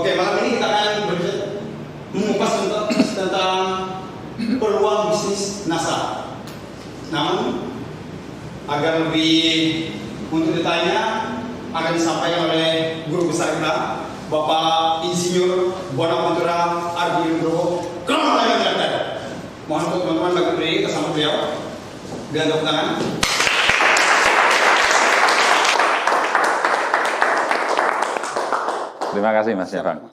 Oke, malam ini kita akan mengupas tentang peluang bisnis NASA. Namun, agar lebih untuk ditanya akan disampaikan oleh guru besar kita, Bapak Insinyur Bonaventura Ardi Nugroho. Mohon untuk teman-teman bagi berdiri bersama beliau dengan tepuk tangan. Terima kasih Mas Yafang.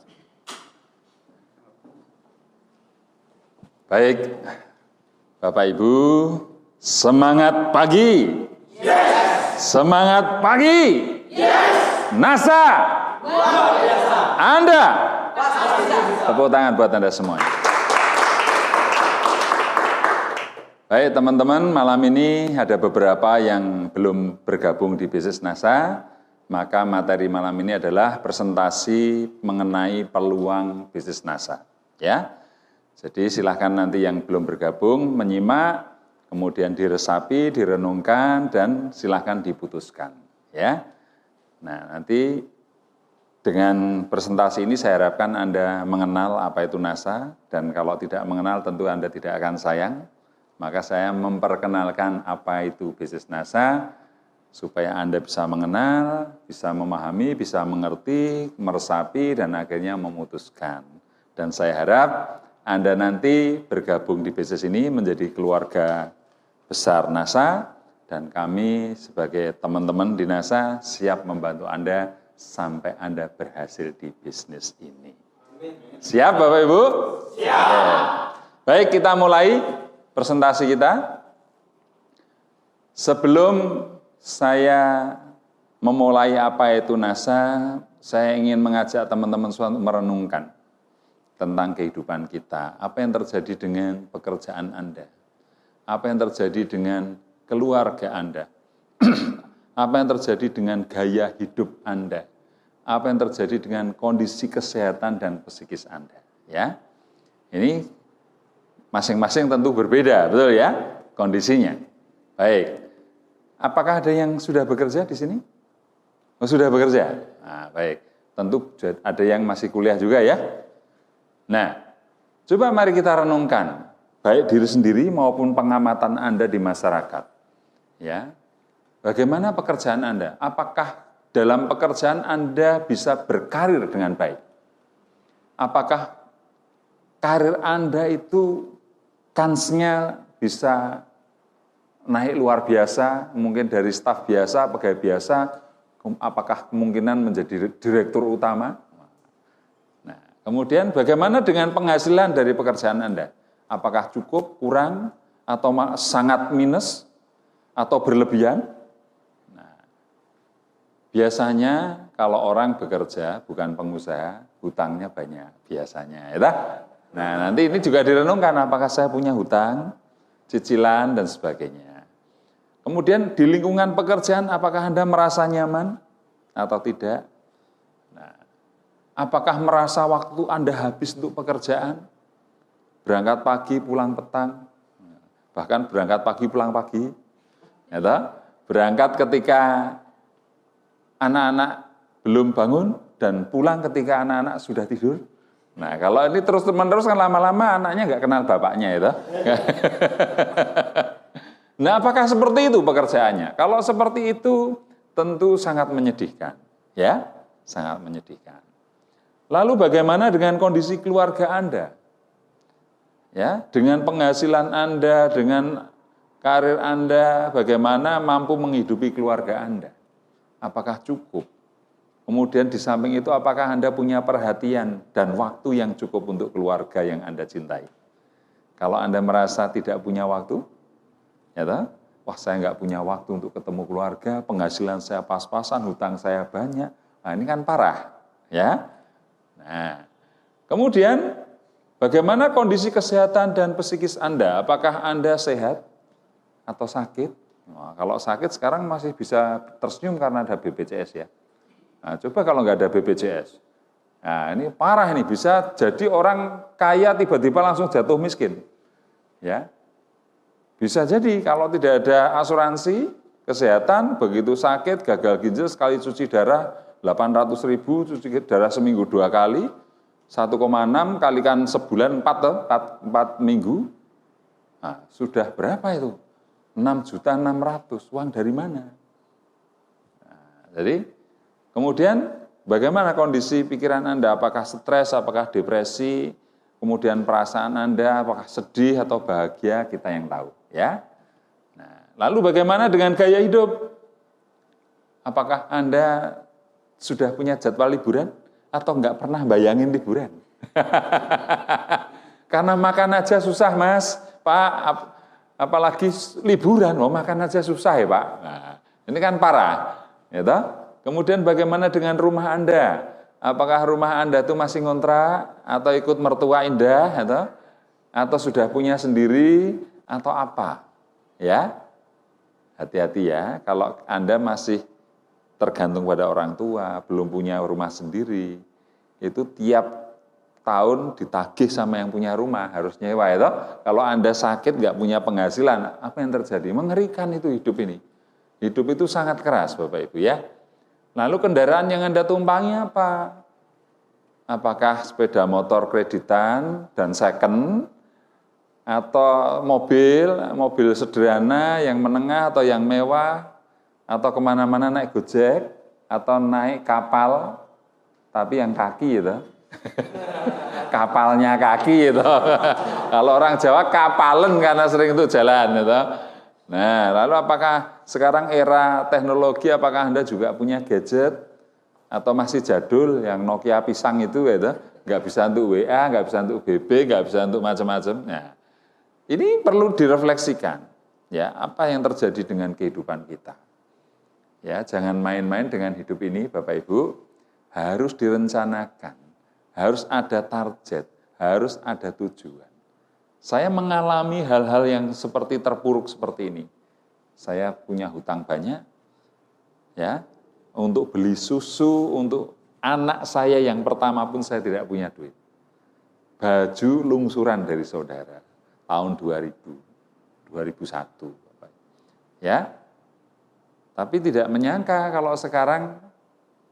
Baik, Bapak Ibu, semangat pagi. Yes. Semangat pagi. Yes. NASA. Luar biasa. Anda. Pasti bisa. Tepuk tangan buat Anda semuanya. Baik teman-teman, malam ini ada beberapa yang belum bergabung di bisnis NASA. Maka materi malam ini adalah presentasi mengenai peluang bisnis NASA. Ya, jadi silahkan nanti yang belum bergabung menyimak, kemudian diresapi, direnungkan, dan silahkan diputuskan. Ya, nah nanti dengan presentasi ini saya harapkan Anda mengenal apa itu NASA, dan kalau tidak mengenal tentu Anda tidak akan sayang. Maka saya memperkenalkan apa itu bisnis NASA, supaya Anda bisa mengenal, bisa memahami, bisa mengerti, meresapi, dan akhirnya memutuskan. Dan saya harap Anda nanti bergabung di bisnis ini menjadi keluarga besar NASA, dan kami sebagai teman-teman di NASA siap membantu Anda sampai Anda berhasil di bisnis ini. Siap Bapak Ibu? Siap. Oke. Baik, kita mulai presentasi kita. Sebelum saya memulai apa itu NASA, saya ingin mengajak teman-teman semua merenungkan tentang kehidupan kita. Apa yang terjadi dengan pekerjaan Anda? Apa yang terjadi dengan keluarga Anda? Apa yang terjadi dengan gaya hidup Anda? Apa yang terjadi dengan kondisi kesehatan dan psikis Anda? Ya, ini masing-masing tentu berbeda, betul ya, kondisinya. Baik. Apakah ada yang sudah bekerja di sini? Oh, sudah bekerja? Nah, baik. Tentu ada yang masih kuliah juga ya. Nah, coba mari kita renungkan, baik diri sendiri maupun pengamatan Anda di masyarakat. Ya, bagaimana pekerjaan Anda? Apakah dalam pekerjaan Anda bisa berkarir dengan baik? Apakah karir Anda itu kansnya bisa naik luar biasa, mungkin dari staf biasa, pegawai biasa, apakah kemungkinan menjadi direktur utama? Nah, kemudian bagaimana dengan penghasilan dari pekerjaan Anda? Apakah cukup, kurang, atau sangat minus, atau berlebihan? Nah, biasanya kalau orang bekerja, bukan pengusaha, hutangnya banyak, biasanya. Ya? Nah, nanti ini juga direnungkan, apakah saya punya hutang, cicilan, dan sebagainya. Kemudian di lingkungan pekerjaan, apakah Anda merasa nyaman atau tidak? Nah, apakah merasa waktu Anda habis untuk pekerjaan? Berangkat pagi, pulang petang, bahkan berangkat pagi, pulang pagi. Ya, berangkat ketika anak-anak belum bangun dan pulang ketika anak-anak sudah tidur. Nah, kalau ini terus-menerus kan lama-lama anaknya nggak kenal bapaknya, ya. Nah, apakah seperti itu pekerjaannya? Kalau seperti itu, tentu sangat menyedihkan, ya, sangat menyedihkan. Lalu bagaimana dengan kondisi keluarga Anda? Ya, dengan penghasilan Anda, dengan karir Anda, bagaimana mampu menghidupi keluarga Anda? Apakah cukup? Kemudian di samping itu, apakah Anda punya perhatian dan waktu yang cukup untuk keluarga yang Anda cintai? Kalau Anda merasa tidak punya waktu, ya, wah saya nggak punya waktu untuk ketemu keluarga, penghasilan saya pas-pasan, hutang saya banyak, nah ini kan parah, ya. Nah, kemudian bagaimana kondisi kesehatan dan psikis Anda? Apakah Anda sehat atau sakit? Nah, kalau sakit sekarang masih bisa tersenyum karena ada BPJS ya. Nah, coba kalau nggak ada BPJS, nah ini parah, ini bisa jadi orang kaya tiba-tiba langsung jatuh miskin, ya. Bisa jadi kalau tidak ada asuransi kesehatan, begitu sakit, gagal ginjal sekali cuci darah 800.000, cuci darah seminggu 2 kali, 1,6 kalikan sebulan 4 minggu, nah, sudah berapa itu? 6.600.000, uang dari mana? Nah, jadi kemudian bagaimana kondisi pikiran Anda? Apakah stres, apakah depresi, kemudian perasaan Anda, apakah sedih atau bahagia, kita yang tahu. Ya. Nah, lalu bagaimana dengan gaya hidup? Apakah Anda sudah punya jadwal liburan? Atau enggak pernah bayangin liburan? Karena makan aja susah, Mas. Pak, apalagi liburan, makan aja susah ya, Pak. Nah, ini kan parah. Ya toh? Kemudian bagaimana dengan rumah Anda? Apakah rumah Anda itu masih ngontrak atau ikut mertua indah atau sudah punya sendiri atau apa? Ya. Hati-hati ya, kalau Anda masih tergantung pada orang tua, belum punya rumah sendiri, itu tiap tahun ditagih sama yang punya rumah, harus nyewa itu. Kalau Anda sakit, nggak punya penghasilan, apa yang terjadi? Mengerikan itu hidup ini. Hidup itu sangat keras, Bapak Ibu ya. Lalu kendaraan yang Anda tumpangi apa? Apakah sepeda motor kreditan dan second, atau mobil sederhana yang menengah atau yang mewah, atau kemana-mana naik Gojek, atau naik kapal, tapi yang kaki itu. Kapalnya kaki itu. Kalau orang Jawa kapalen karena sering itu jalan itu. Nah, lalu apakah sekarang era teknologi, apakah Anda juga punya gadget, atau masih jadul yang Nokia pisang itu, nggak bisa untuk WA, nggak bisa untuk BB, nggak bisa untuk macam-macam. Nah, ini perlu direfleksikan, ya, apa yang terjadi dengan kehidupan kita. Ya, jangan main-main dengan hidup ini, Bapak Ibu. Harus direncanakan, harus ada target, harus ada tujuan. Saya mengalami hal-hal yang seperti terpuruk seperti ini. Saya punya hutang banyak, ya, untuk beli susu untuk anak saya yang pertama pun saya tidak punya duit. Baju lungsuran dari saudara tahun 2001, ya. Tapi tidak menyangka kalau sekarang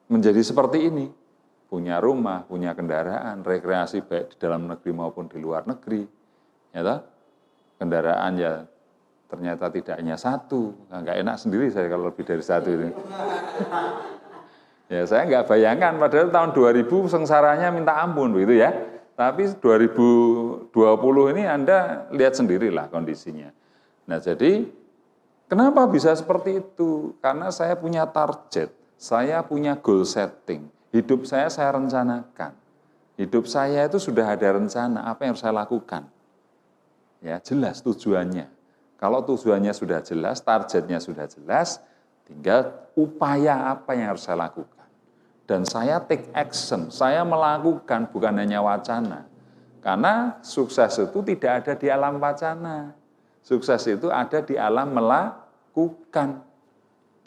menjadi seperti ini. Punya rumah, punya kendaraan, rekreasi baik di dalam negeri maupun di luar negeri. Ya toh? Kendaraan ya ternyata tidak hanya satu. Nggak enak sendiri saya kalau lebih dari satu ini. Ya saya nggak bayangkan, padahal tahun 2000 sengsaranya minta ampun begitu ya. Tapi 2020 ini Anda lihat sendirilah kondisinya. Nah jadi kenapa bisa seperti itu? Karena saya punya target, saya punya goal setting. Hidup saya rencanakan. Hidup saya itu sudah ada rencana apa yang harus saya lakukan. Ya, jelas tujuannya. Kalau tujuannya sudah jelas, targetnya sudah jelas, tinggal upaya apa yang harus saya lakukan. Dan saya take action, saya melakukan bukan hanya wacana. Karena sukses itu tidak ada di alam wacana. Sukses itu ada di alam melakukan,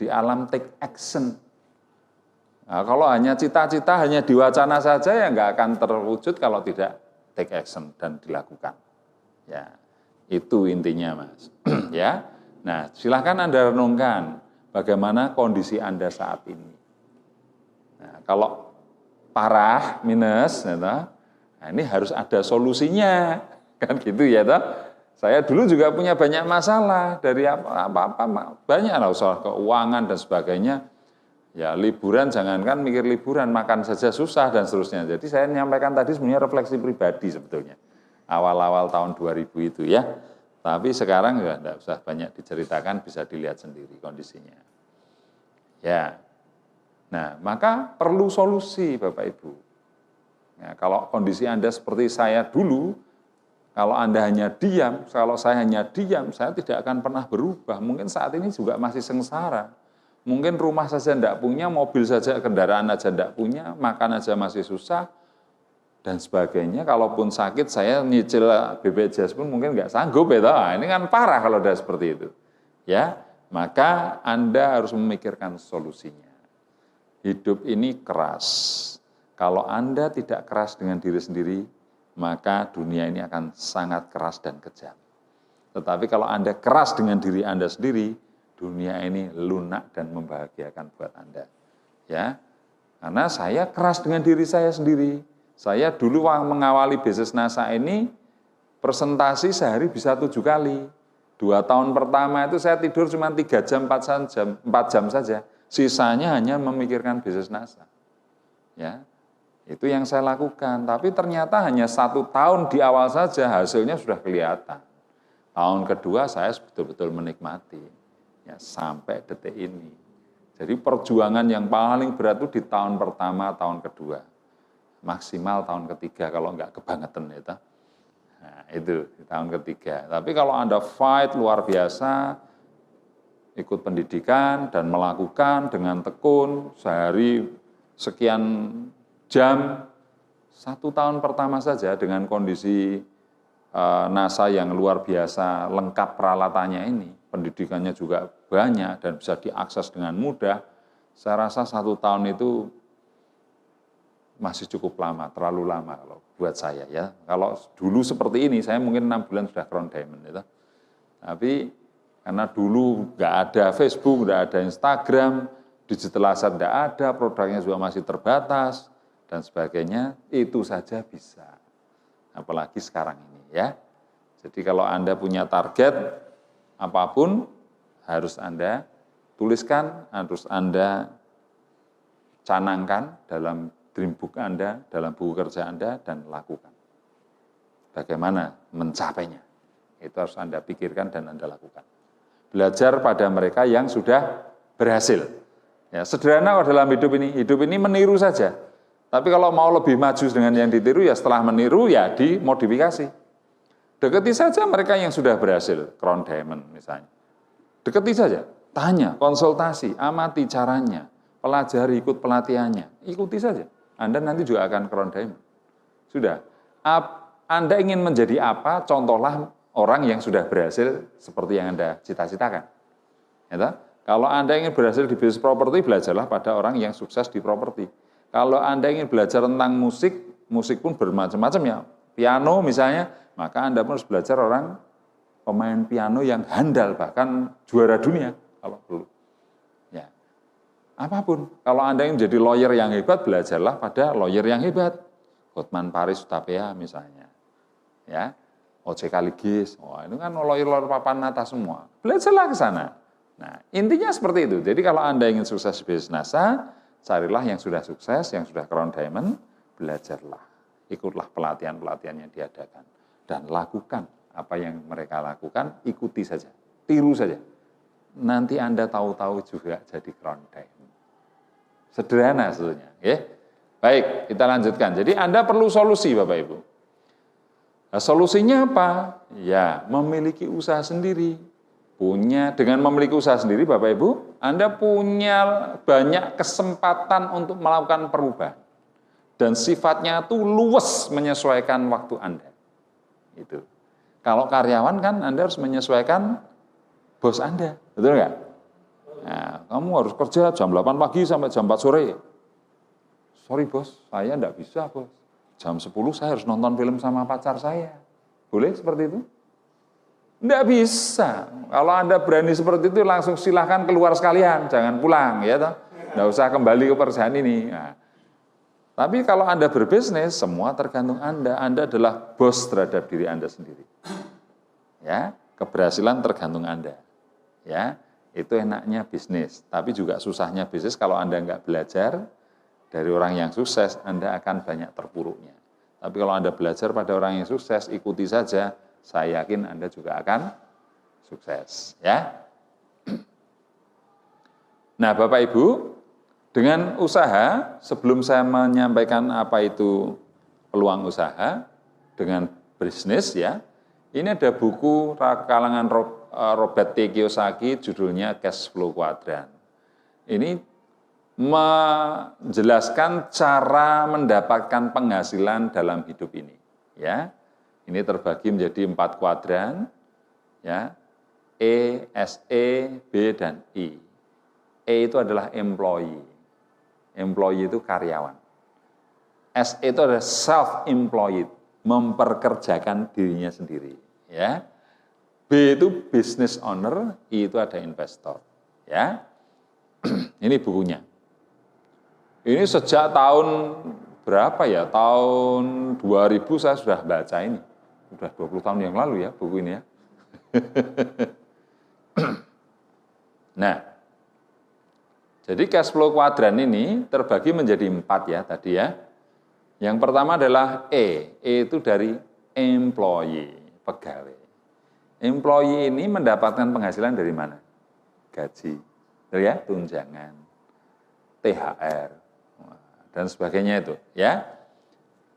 di alam take action. Nah, kalau hanya cita-cita, hanya diwacana saja ya nggak akan terwujud kalau tidak take action dan dilakukan. Ya, itu intinya, Mas. Ya, nah silahkan Anda renungkan bagaimana kondisi Anda saat ini. Nah, kalau parah minus, nah ini harus ada solusinya, kan gitu ya, toh. Saya dulu juga punya banyak masalah dari apa-apa banyak lah soal keuangan dan sebagainya. Ya liburan jangankan mikir liburan, makan saja susah dan seterusnya. Jadi saya menyampaikan tadi sebenarnya refleksi pribadi sebetulnya. Awal-awal tahun 2000 itu ya. Tapi sekarang ya enggak usah banyak diceritakan, bisa dilihat sendiri kondisinya. Ya. Nah, maka perlu solusi Bapak Ibu. Ya, kalau kondisi Anda seperti saya dulu, kalau Anda hanya diam, kalau saya hanya diam, saya tidak akan pernah berubah. Mungkin saat ini juga masih sengsara. Mungkin rumah saja tidak punya, mobil saja, kendaraan saja tidak punya, makan saja masih susah, dan sebagainya. Kalaupun sakit, saya nyicil BPJS pun mungkin nggak sanggup. Ya, nah, ini kan parah kalau udah seperti itu. Ya, maka Anda harus memikirkan solusinya. Hidup ini keras. Kalau Anda tidak keras dengan diri sendiri, maka dunia ini akan sangat keras dan kejam. Tetapi kalau Anda keras dengan diri Anda sendiri, dunia ini lunak dan membahagiakan buat Anda. Ya, karena saya keras dengan diri saya sendiri. Saya dulu mengawali bisnis NASA ini, presentasi sehari bisa 7 kali. 2 tahun pertama itu saya tidur cuma 3 jam, 4 jam saja. Sisanya hanya memikirkan bisnis NASA. Ya, itu yang saya lakukan. Tapi ternyata hanya 1 tahun di awal saja hasilnya sudah kelihatan. Tahun kedua saya betul-betul menikmati. Ya, sampai detik ini. Jadi perjuangan yang paling berat itu di tahun pertama, tahun kedua. Maksimal tahun ketiga kalau enggak kebangetan itu. Nah, itu di tahun ketiga. Tapi kalau Anda fight luar biasa, ikut pendidikan dan melakukan dengan tekun sehari sekian jam, 1 tahun pertama saja dengan kondisi NASA yang luar biasa lengkap peralatannya ini, pendidikannya juga banyak dan bisa diakses dengan mudah. Saya rasa 1 tahun itu masih cukup lama, terlalu lama kalau buat saya ya. Kalau dulu seperti ini, saya mungkin 6 bulan sudah crown diamond itu. Tapi karena dulu nggak ada Facebook, nggak ada Instagram, digital asset nggak ada, produknya juga masih terbatas dan sebagainya, itu saja bisa. Apalagi sekarang ini ya. Jadi kalau Anda punya target apapun harus Anda tuliskan, harus Anda canangkan dalam dream book Anda, dalam buku kerja Anda, dan lakukan. Bagaimana mencapainya? Itu harus Anda pikirkan dan Anda lakukan. Belajar pada mereka yang sudah berhasil. Ya, sederhana kalau dalam hidup ini meniru saja. Tapi kalau mau lebih maju dengan yang ditiru, ya setelah meniru, ya dimodifikasi. Deketi saja mereka yang sudah berhasil, crown diamond misalnya. Deketi saja, tanya, konsultasi, amati caranya, pelajari, ikut pelatihannya, ikuti saja. Anda nanti juga akan crown diamond. Sudah. Anda ingin menjadi apa? Contohlah orang yang sudah berhasil seperti yang Anda cita-citakan. Ya, kalau Anda ingin berhasil di bisnis properti, belajarlah pada orang yang sukses di properti. Kalau Anda ingin belajar tentang musik, musik pun bermacam-macam ya. Piano misalnya, maka Anda pun harus belajar orang pemain piano yang handal, bahkan juara dunia kalau perlu. Apapun, kalau Anda ingin menjadi lawyer yang hebat, belajarlah pada lawyer yang hebat. Hotman Paris Hutapea misalnya. Ya, O.C. Kaligis, itu kan lawyer-lawyer papan atas semua. Belajarlah ke sana. Nah, intinya seperti itu. Jadi kalau Anda ingin sukses di bisnis NASA, carilah yang sudah sukses, yang sudah crown diamond, belajarlah. Ikutlah pelatihan-pelatihan yang diadakan. Dan lakukan apa yang mereka lakukan, ikuti saja. Tiru saja. Nanti Anda tahu-tahu juga jadi crown diamond. Sederhana sebetulnya. Ya. Baik, kita lanjutkan. Jadi Anda perlu solusi Bapak Ibu. Nah, solusinya apa? Ya, memiliki usaha sendiri. Dengan memiliki usaha sendiri Bapak Ibu, Anda punya banyak kesempatan untuk melakukan perubahan. Dan sifatnya itu luwes menyesuaikan waktu Anda. Itu. Kalau karyawan kan Anda harus menyesuaikan bos Anda. Betul nggak? Nah, kamu harus kerja jam 8 pagi sampai jam 4 sore. Sorry bos, saya enggak bisa bos. Jam 10 saya harus nonton film sama pacar saya. Boleh seperti itu? Enggak bisa. Kalau Anda berani seperti itu langsung silahkan keluar sekalian, jangan pulang ya toh. Enggak usah kembali ke perusahaan ini. Nah, tapi kalau Anda berbisnis, semua tergantung Anda. Anda adalah bos terhadap diri Anda sendiri. Ya, keberhasilan tergantung Anda. Ya. Itu enaknya bisnis, tapi juga susahnya bisnis kalau Anda enggak belajar dari orang yang sukses, Anda akan banyak terpuruknya. Tapi kalau Anda belajar pada orang yang sukses, ikuti saja, saya yakin Anda juga akan sukses. Ya. Nah Bapak Ibu, dengan usaha, sebelum saya menyampaikan apa itu peluang usaha, dengan bisnis ya, ini ada buku kalangan Robert T. Kiyosaki, judulnya Cash Flow Quadrant. Ini menjelaskan cara mendapatkan penghasilan dalam hidup ini. Ya, ini terbagi menjadi 4 kuadran. Ya, E, SE, B, dan I. E itu adalah employee. Employee itu karyawan. SE itu adalah self-employed, memperkerjakan dirinya sendiri. Ya. B itu business owner, I itu ada investor. Ya. Ini bukunya. Ini sejak tahun berapa ya, tahun 2000 saya sudah baca ini. Sudah 20 tahun yang lalu ya buku ini ya. Nah, jadi cash flow kuadran ini terbagi menjadi 4 ya tadi ya. Yang pertama adalah E itu dari employee, pegawai. Employee ini mendapatkan penghasilan dari mana? Gaji, ya, tunjangan, THR, dan sebagainya itu, ya.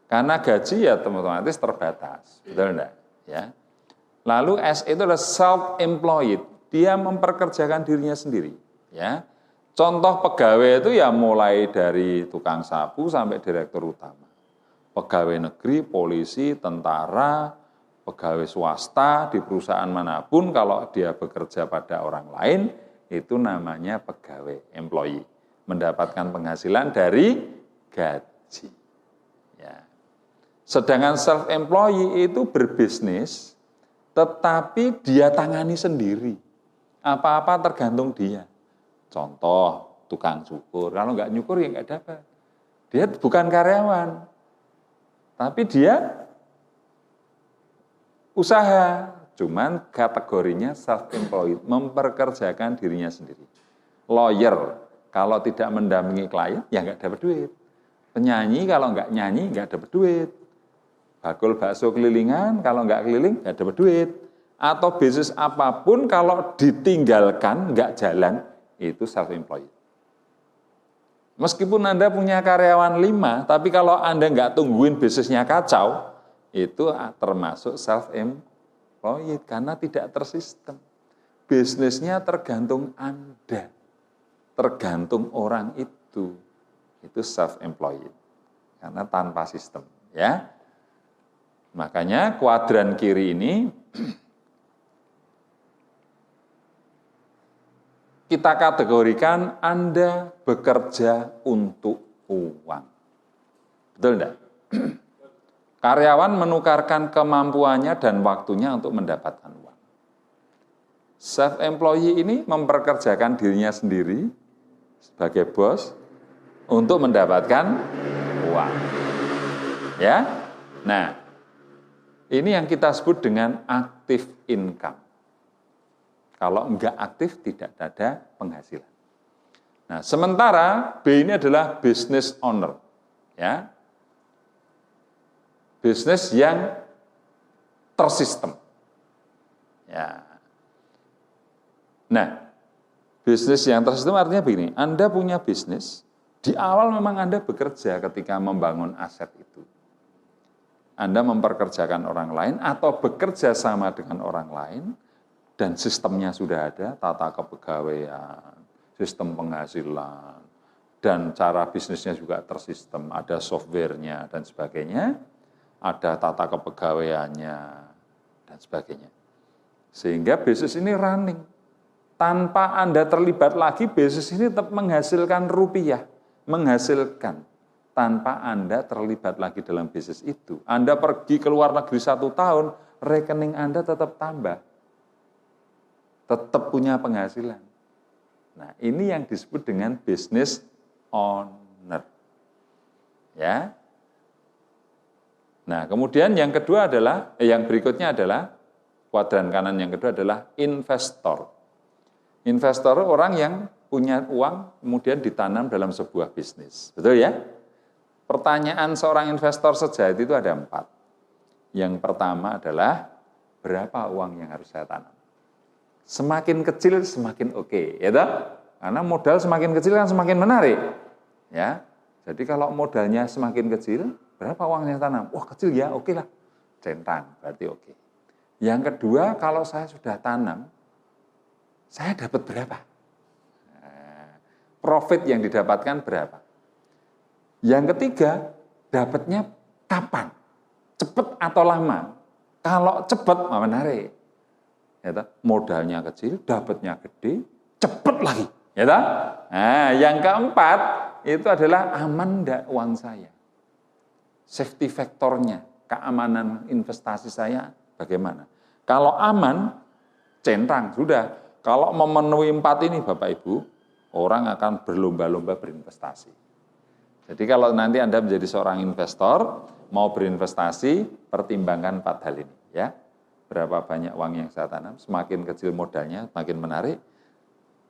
Karena gaji ya otomatis terbatas, betul enggak? Ya. Lalu S itu adalah self-employed, dia memperkerjakan dirinya sendiri, ya. Contoh pegawai itu ya mulai dari tukang sapu sampai direktur utama. Pegawai negeri, polisi, tentara, pegawai swasta di perusahaan manapun kalau dia bekerja pada orang lain itu namanya pegawai, employee, mendapatkan penghasilan dari gaji. Ya. Sedangkan self-employee itu berbisnis, tetapi dia tangani sendiri. Apa-apa tergantung dia. Contoh, tukang cukur. Kalau nggak nyukur ya nggak dapat. Dia bukan karyawan, tapi dia usaha. Cuman kategorinya self-employed, memperkerjakan dirinya sendiri. Lawyer, kalau tidak mendampingi klien, ya nggak dapat duit. Penyanyi, kalau nggak nyanyi, nggak dapat duit. Bakul bakso kelilingan, kalau nggak keliling, nggak dapat duit. Atau bisnis apapun, kalau ditinggalkan, nggak jalan, itu self-employed. Meskipun Anda punya karyawan 5, tapi kalau Anda nggak tungguin bisnisnya kacau, itu termasuk self-employed, karena tidak tersistem. Bisnisnya tergantung Anda, tergantung orang itu self-employed, karena tanpa sistem. Ya, makanya kuadran kiri ini kita kategorikan Anda bekerja untuk uang. Betul enggak? Karyawan menukarkan kemampuannya dan waktunya untuk mendapatkan uang. Self-employee ini memperkerjakan dirinya sendiri sebagai bos untuk mendapatkan uang. Ya. Nah, ini yang kita sebut dengan active income. Kalau enggak aktif, tidak ada penghasilan. Nah, sementara B ini adalah business owner. Ya. Bisnis yang tersistem. Ya. Nah, bisnis yang tersistem artinya begini, Anda punya bisnis, di awal memang Anda bekerja ketika membangun aset itu. Anda memperkerjakan orang lain atau bekerja sama dengan orang lain, dan sistemnya sudah ada, tata kepegawaian, sistem penghasilan, dan cara bisnisnya juga tersistem, ada softwarenya dan sebagainya, ada tata kepegawaiannya dan sebagainya. Sehingga bisnis ini running. Tanpa Anda terlibat lagi, bisnis ini tetap menghasilkan rupiah, menghasilkan. Tanpa Anda terlibat lagi dalam bisnis itu. Anda pergi ke luar negeri 1 tahun, rekening Anda tetap tambah. Tetap punya penghasilan. Nah, ini yang disebut dengan business owner. Ya. Nah, kemudian yang kedua adalah, yang berikutnya adalah, kuadran kanan yang kedua adalah investor. Investor orang yang punya uang kemudian ditanam dalam sebuah bisnis. Betul ya? Pertanyaan seorang investor sejati itu ada 4. Yang pertama adalah, berapa uang yang harus saya tanam? Semakin kecil semakin oke, ya toh? Karena modal semakin kecil kan semakin menarik. Ya. Jadi kalau modalnya semakin kecil, berapa uang yang tanam? Wah, kecil ya, oke lah. Centang, berarti oke. Yang kedua, kalau saya sudah tanam, saya dapat berapa? Nah, profit yang didapatkan berapa? Yang ketiga, dapatnya kapan? Cepat atau lama? Kalau cepat, menarik. Ya, modalnya kecil, dapatnya gede, cepat lagi. Ya, nah, yang keempat, itu adalah aman enggak uang saya? Safety faktornya, keamanan investasi saya bagaimana? Kalau aman, centang, sudah. Kalau memenuhi 4 ini Bapak Ibu, orang akan berlomba-lomba berinvestasi. Jadi kalau nanti Anda menjadi seorang investor, mau berinvestasi, pertimbangkan 4 hal ini. Ya. Berapa banyak uang yang saya tanam, semakin kecil modalnya, semakin menarik.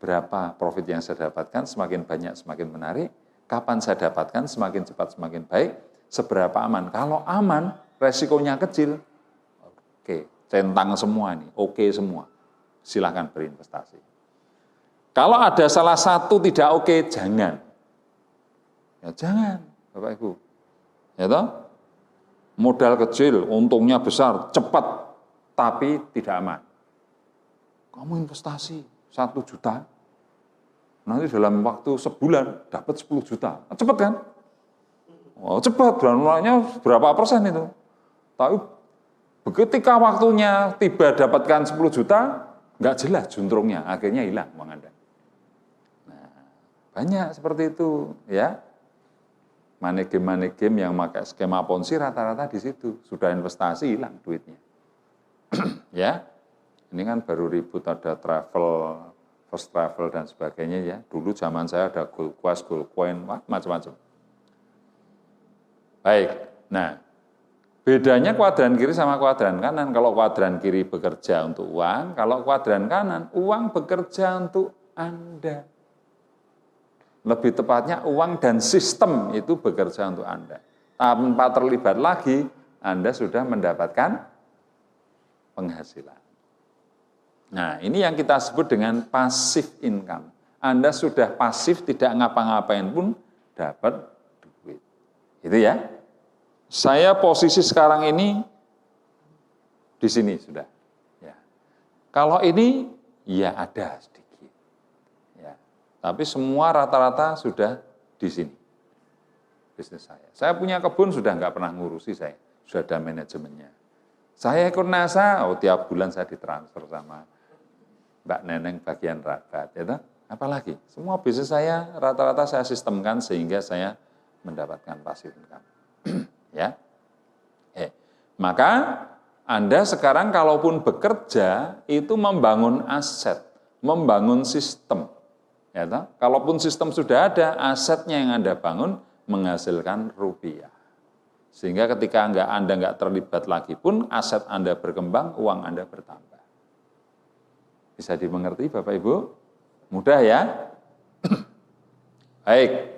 Berapa profit yang saya dapatkan, semakin banyak, semakin menarik. Kapan saya dapatkan, semakin cepat, semakin baik. Seberapa aman. Kalau aman, resikonya kecil. Oke, centang semua nih, oke semua. Silahkan berinvestasi. Kalau ada salah satu tidak oke, jangan. Ya jangan, Bapak Ibu. Ya toh? Modal kecil, untungnya besar, cepat, tapi tidak aman. Kamu investasi 1 juta, nanti dalam waktu sebulan dapat 10 juta. Cepat kan? Oh, cepat, mulainya berapa persen itu? Tapi ketika waktunya tiba dapatkan 10 juta, nggak jelas juntrungnya, akhirnya hilang uang Anda. Nah, banyak seperti itu, ya. Money game yang pakai skema ponzi rata-rata di situ. Sudah investasi, hilang duitnya. Ya, ini kan baru ribut ada travel, first travel dan sebagainya ya. Dulu zaman saya ada gold quest, gold coin, macam-macam. Baik, nah bedanya kuadran kiri sama kuadran kanan. Kalau kuadran kiri bekerja untuk uang, kalau kuadran kanan, uang bekerja untuk Anda. Lebih tepatnya uang dan sistem itu bekerja untuk Anda. Tanpa terlibat lagi, Anda sudah mendapatkan penghasilan. Nah, ini yang kita sebut dengan passive income. Anda sudah pasif, tidak ngapa-ngapain pun dapat duit. Itu ya. Saya posisi sekarang ini di sini sudah. Ya. Kalau ini, ya ada sedikit. Tapi semua rata-rata sudah di sini, bisnis saya. Saya punya kebun sudah nggak pernah ngurusi saya, sudah ada manajemennya. Saya ikut NASA, tiap bulan saya ditransfer sama Mbak Neneng bagian rabat, ya. Apalagi, semua bisnis saya rata-rata saya sistemkan sehingga saya mendapatkan passive income. Ya, maka Anda sekarang kalaupun bekerja itu membangun aset, membangun sistem. Ya, kalaupun sistem sudah ada, asetnya yang Anda bangun menghasilkan rupiah. Sehingga ketika Anda nggak terlibat lagi pun, aset Anda berkembang, uang Anda bertambah. Bisa dimengerti Bapak Ibu? Mudah ya? Baik.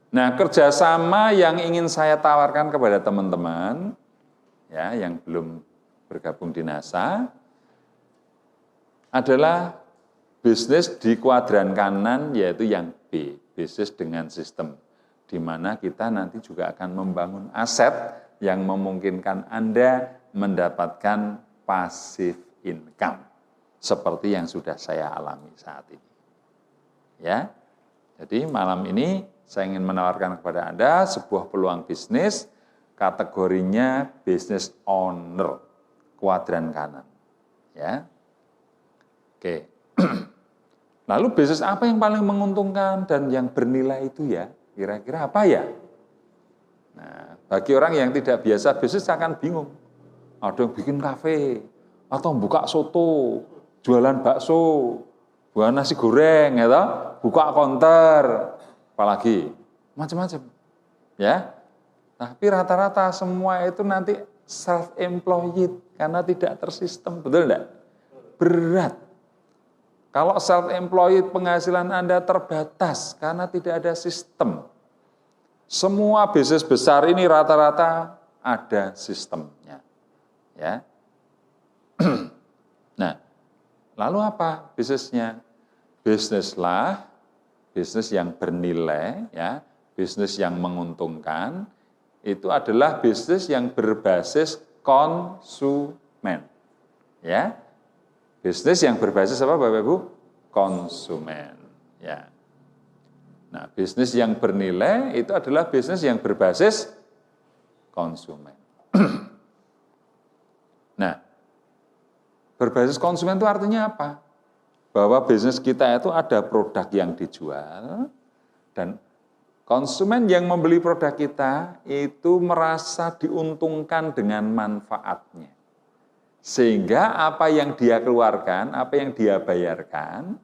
Nah, kerjasama yang ingin saya tawarkan kepada teman-teman, ya, yang belum bergabung di NASA, adalah bisnis di kuadran kanan, yaitu yang B, bisnis dengan sistem, di mana kita nanti juga akan membangun aset yang memungkinkan Anda mendapatkan passive income, seperti yang sudah saya alami saat ini. Ya, jadi malam ini saya ingin menawarkan kepada Anda sebuah peluang bisnis, kategorinya business owner, kuadran kanan. Ya, oke. Lalu bisnis apa yang paling menguntungkan dan yang bernilai itu ya? Kira-kira apa ya? Nah, bagi orang yang tidak biasa bisnis akan bingung. Ada yang bikin kafe, atau buka soto, jualan bakso, buah nasi goreng, ya toh? Buka konter, apalagi macam-macam. Ya. Tapi rata-rata semua itu nanti self-employed karena tidak tersistem, betul enggak? Berat. Kalau self-employed penghasilan Anda terbatas karena tidak ada sistem. Semua bisnis besar ini rata-rata ada sistemnya. Ya. Nah, lalu apa bisnisnya? Bisnislah bisnis yang bernilai, ya, bisnis yang menguntungkan, itu adalah bisnis yang berbasis konsumen. Ya. Bisnis yang berbasis apa Bapak Ibu? Konsumen. Ya. Nah, bisnis yang bernilai itu adalah bisnis yang berbasis konsumen. Nah, berbasis konsumen itu artinya apa? Bahwa bisnis kita itu ada produk yang dijual, dan konsumen yang membeli produk kita itu merasa diuntungkan dengan manfaatnya. Sehingga apa yang dia keluarkan, apa yang dia bayarkan,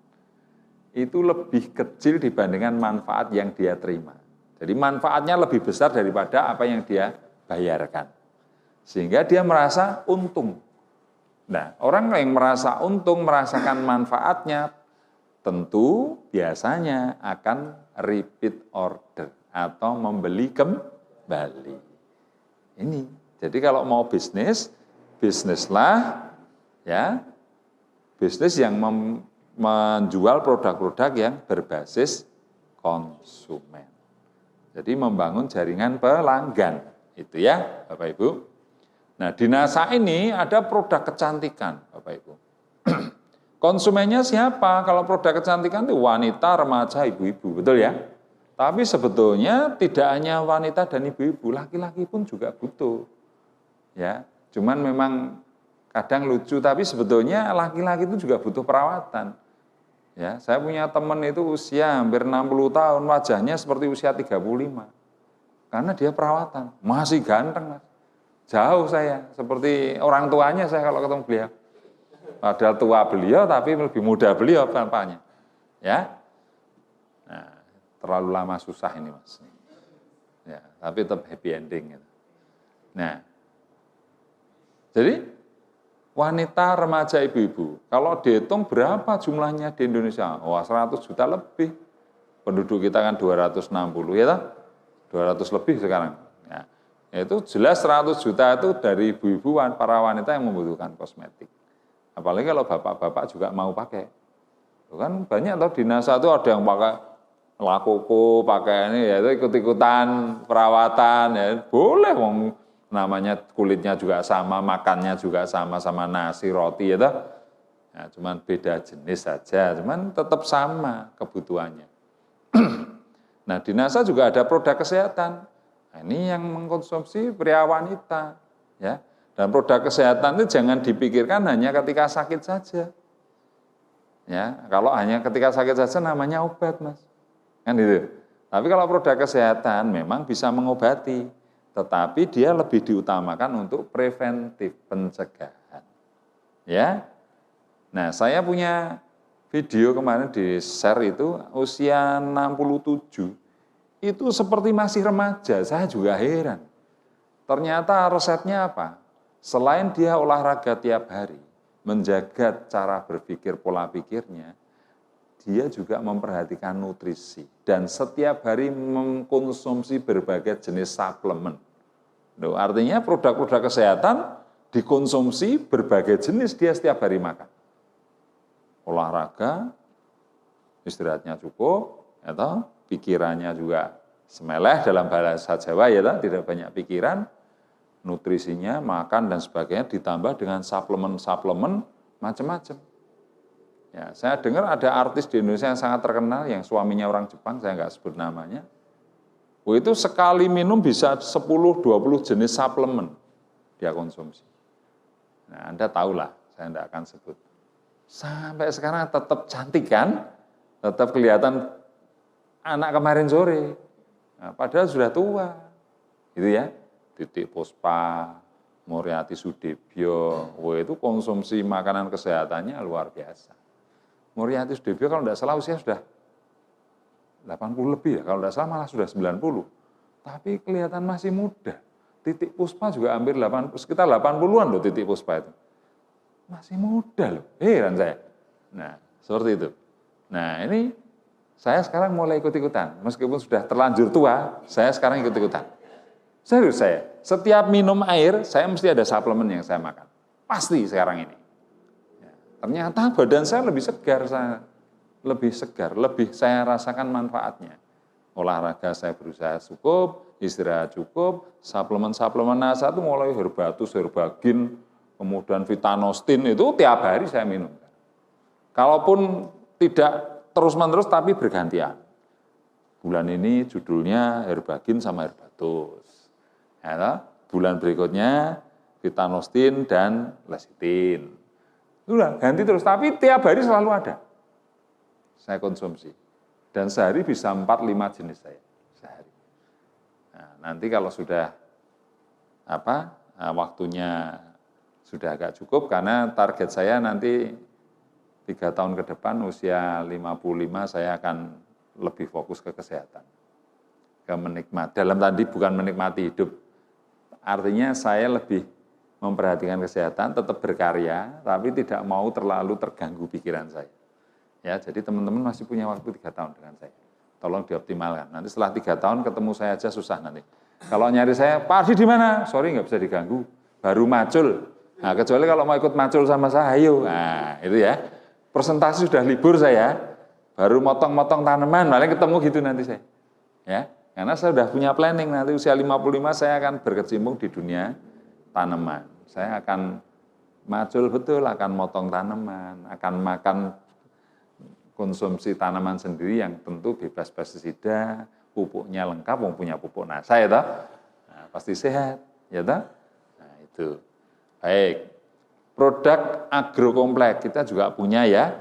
itu lebih kecil dibandingkan manfaat yang dia terima. Jadi manfaatnya lebih besar daripada apa yang dia bayarkan. Sehingga dia merasa untung. Nah, orang yang merasa untung, merasakan manfaatnya, tentu biasanya akan repeat order atau membeli kembali. Ini. Jadi kalau mau bisnislah ya. Bisnis yang menjual produk-produk yang berbasis konsumen. Jadi membangun jaringan pelanggan. Itu ya, Bapak Ibu. Nah, di NASA ini ada produk kecantikan, Bapak Ibu. Konsumennya siapa? Kalau produk kecantikan itu wanita, remaja, ibu-ibu, betul ya? Tapi sebetulnya tidak hanya wanita dan ibu-ibu, laki-laki pun juga butuh. Ya, cuman memang kadang lucu, tapi sebetulnya laki-laki itu juga butuh perawatan. Ya, saya punya teman itu usia hampir 60 tahun, wajahnya seperti usia 35. Karena dia perawatan, masih ganteng, Mas. Jauh saya, seperti orang tuanya saya kalau ketemu beliau. Padahal tua beliau, tapi lebih muda beliau tampaknya. Ya, nah, terlalu lama susah ini, Mas. Ya, tapi tetap happy ending. Gitu. Nah, jadi wanita, remaja, ibu-ibu, kalau dihitung berapa jumlahnya di Indonesia? Wah, 100 juta lebih. Penduduk kita kan 260, ya toh? 200 lebih sekarang. Ya, itu jelas 100 juta itu dari ibu-ibu, para wanita yang membutuhkan kosmetik. Apalagi kalau bapak-bapak juga mau pakai. Kan banyak toh di NASA itu ada yang pakai lakoko, pakai ini, ya itu ikut-ikutan perawatan, ya boleh, wong namanya kulitnya juga sama, makannya juga sama nasi, roti, ya toh. Nah, cuman beda jenis saja, cuman tetap sama kebutuhannya. Nah, di NASA juga ada produk kesehatan. Nah, ini yang mengkonsumsi pria wanita, ya. Dan produk kesehatan itu jangan dipikirkan hanya ketika sakit saja. Ya, kalau hanya ketika sakit saja namanya obat, Mas. Kan itu. Tapi kalau produk kesehatan memang bisa mengobati, tetapi dia lebih diutamakan untuk preventif, pencegahan. Ya. Nah, saya punya video kemarin di-share itu usia 67. Itu seperti masih remaja, saya juga heran. Ternyata resepnya apa? Selain dia olahraga tiap hari, menjaga cara berpikir, pola pikirnya, dia juga memperhatikan nutrisi. Dan setiap hari mengkonsumsi berbagai jenis suplemen. Artinya produk-produk kesehatan dikonsumsi berbagai jenis, dia setiap hari makan. Olahraga, istirahatnya cukup, atau pikirannya juga semeleh dalam bahasa Jawa, ya, tidak banyak pikiran, nutrisinya, makan dan sebagainya ditambah dengan suplemen-suplemen macam-macam. Ya, saya dengar ada artis di Indonesia yang sangat terkenal, yang suaminya orang Jepang, saya nggak sebut namanya. Itu sekali minum bisa 10-20 jenis suplemen dia konsumsi. Nah, Anda tahulah, saya tidak akan sebut. Sampai sekarang tetap cantik kan, tetap kelihatan anak kemarin sore. Nah, padahal sudah tua, gitu ya. Titik Puspa, Muriati Sudibyo, itu konsumsi makanan kesehatannya luar biasa. Muriati Sudibyo kalau tidak salah usia sudah 80 lebih ya, kalau tidak salah malah sudah 90. Tapi kelihatan masih muda. Titik Puspa juga hampir sekitar 80-an loh Titik Puspa itu. Masih muda loh, heran saya. Nah, seperti itu. Nah, ini saya sekarang mulai ikut-ikutan. Meskipun sudah terlanjur tua, saya sekarang ikut-ikutan. Serius saya, setiap minum air, saya mesti ada suplemen yang saya makan. Pasti sekarang ini. Ya, ternyata badan saya lebih segar, lebih saya rasakan manfaatnya. Olahraga saya berusaha cukup, istirahat cukup, suplemen-suplemen NASA itu mulai Herbatus, Herbagin, kemudian Vitanostin itu tiap hari saya minum. Kalaupun tidak terus-menerus tapi bergantian. Bulan ini judulnya Herbagin sama Herbatus. Ya, bulan berikutnya Vitanostin dan Lecithin. Sudah ganti terus, tapi tiap hari selalu ada. Saya konsumsi. Dan sehari bisa 4-5 jenis saya sehari. Nah, nanti kalau sudah waktunya sudah agak cukup, karena target saya nanti 3 tahun ke depan usia 55 saya akan lebih fokus ke kesehatan. ke menikmati. Dalam tadi bukan menikmati hidup, artinya saya lebih memperhatikan kesehatan, tetap berkarya, tapi tidak mau terlalu terganggu pikiran saya. Ya, jadi teman-teman masih punya waktu 3 tahun dengan saya. Tolong dioptimalkan. Nanti setelah 3 tahun ketemu saya aja susah nanti. Kalau nyari saya, Pak Ardi di mana? Sorry, nggak bisa diganggu. Baru macul. Nah, kecuali kalau mau ikut macul sama saya, ayo. Nah, itu ya. Presentasi sudah libur saya, baru motong-motong tanaman, paling ketemu gitu nanti saya. Ya, karena saya sudah punya planning, nanti usia 55 saya akan berkecimpung di dunia tanaman. Saya akan macul betul, akan motong tanaman, akan makan konsumsi tanaman sendiri yang tentu bebas pestisida, pupuknya lengkap, punya pupuk NASA ya toh. Nah, pasti sehat, ya toh. Nah, itu. Baik. Produk agrokompleks kita juga punya ya,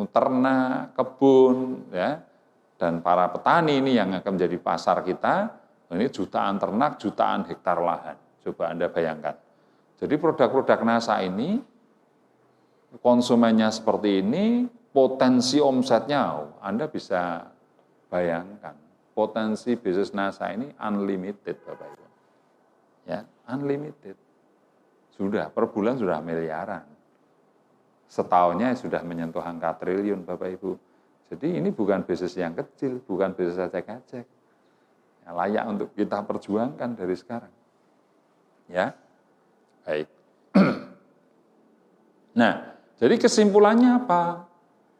ternak, kebun ya. Dan para petani ini yang akan menjadi pasar kita, ini jutaan ternak, jutaan hektar lahan. Coba Anda bayangkan. Jadi produk-produk NASA ini konsumennya seperti ini, potensi omsetnya, Anda bisa bayangkan. Potensi bisnis NASA ini unlimited, Bapak Ibu. Ya, unlimited. Sudah, per bulan sudah miliaran. Setahunnya sudah menyentuh angka triliun, Bapak Ibu. Jadi ini bukan bisnis yang kecil, bukan bisnis acek-acek. Ya, layak untuk kita perjuangkan dari sekarang. Ya, baik. Nah, jadi kesimpulannya apa?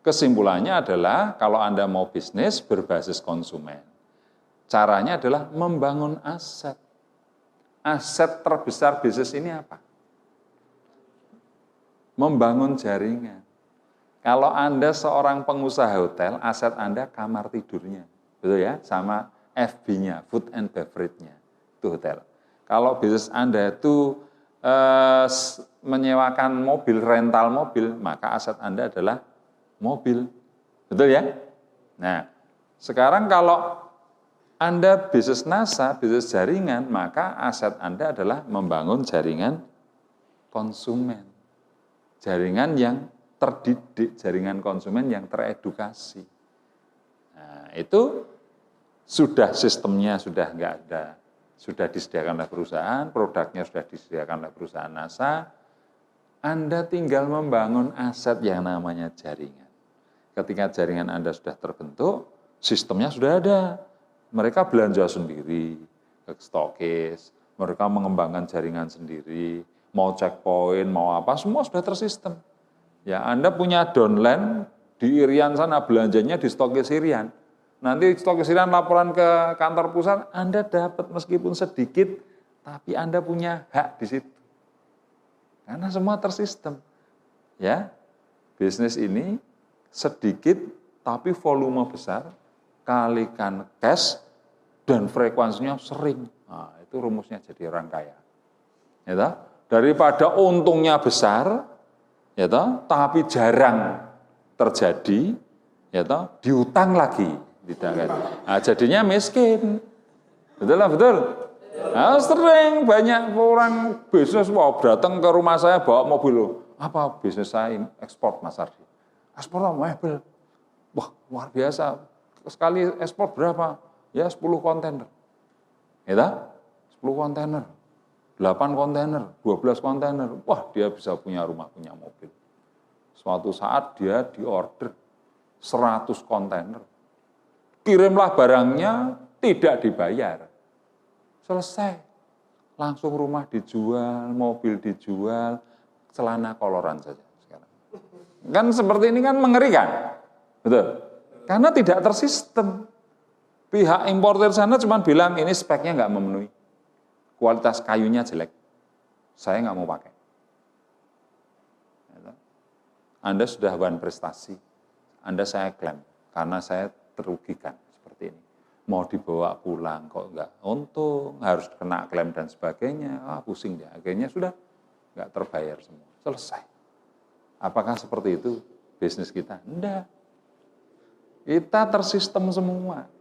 Kesimpulannya adalah kalau Anda mau bisnis berbasis konsumen, caranya adalah membangun aset. Aset terbesar bisnis ini apa? Membangun jaringan. Kalau Anda seorang pengusaha hotel, aset Anda kamar tidurnya. Betul ya? Sama FB-nya, food and beverage-nya. Itu hotel. Kalau bisnis Anda itu menyewakan mobil, rental mobil, maka aset Anda adalah mobil. Betul ya? Nah, sekarang kalau Anda bisnis NASA, bisnis jaringan, maka aset Anda adalah membangun jaringan konsumen. Jaringan yang terdidik, jaringan konsumen yang teredukasi. Nah, itu sudah sistemnya sudah nggak ada, sudah disediakan oleh perusahaan, produknya sudah disediakan oleh perusahaan NASA. Anda tinggal membangun aset yang namanya jaringan. Ketika jaringan Anda sudah terbentuk, sistemnya sudah ada. Mereka belanja sendiri, ke stokis, mereka mengembangkan jaringan sendiri, mau checkpoint, mau apa, semua sudah tersistem. Ya, Anda punya downline di Irian sana, belanjanya di stokis Irian. Nanti stokis Irian laporan ke kantor pusat, Anda dapat meskipun sedikit, tapi Anda punya hak di situ. Karena semua tersistem. Ya, bisnis ini sedikit tapi volume besar, kalikan cash dan frekuensinya sering. Nah, itu rumusnya jadi orang kaya. Ya, toh? Daripada untungnya besar, ya toh, tapi jarang terjadi, ya toh, diutang lagi, tidak. Nah, jadinya miskin. Betul lah, betul. Nah, sering banyak orang bisnis datang ke rumah saya bawa mobil. Apa bisnis saya ekspor, Mas Ardi? Ekspor mebel. Wah, luar biasa. Sekali ekspor berapa? Ya 10 kontainer. Ya toh? 10 kontainer. 8 kontainer, 12 kontainer, wah dia bisa punya rumah, punya mobil. Suatu saat dia diorder 100 kontainer. Kirimlah barangnya, tidak dibayar. Selesai. Langsung rumah dijual, mobil dijual, celana koloran saja sekarang. Kan seperti ini kan mengerikan. Betul? Karena tidak tersistem. Pihak importer sana cuma bilang ini speknya nggak memenuhi. Kualitas kayunya jelek, saya nggak mau pakai. Anda sudah bahan prestasi, Anda saya klaim, karena saya terugikan seperti ini. Mau dibawa pulang, kok nggak untung, harus kena klaim dan sebagainya, pusing dia. Akhirnya sudah nggak terbayar semua, selesai. Apakah seperti itu bisnis kita? Enggak. Kita tersistem semua.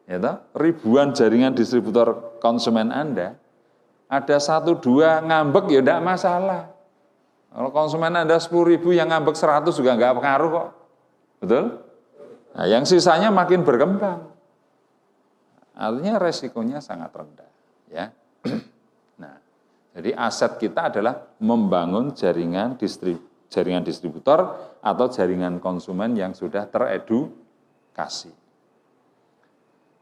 Ya toh? Ribuan jaringan distributor konsumen Anda, ada 1-2 ngambek ya enggak masalah. Kalau konsumen Anda 10.000 yang ngambek 100 juga enggak pengaruh kok. Betul? Nah, yang sisanya makin berkembang. Artinya resikonya sangat rendah, ya. Nah, jadi aset kita adalah membangun jaringan distributor atau jaringan konsumen yang sudah teredukasi.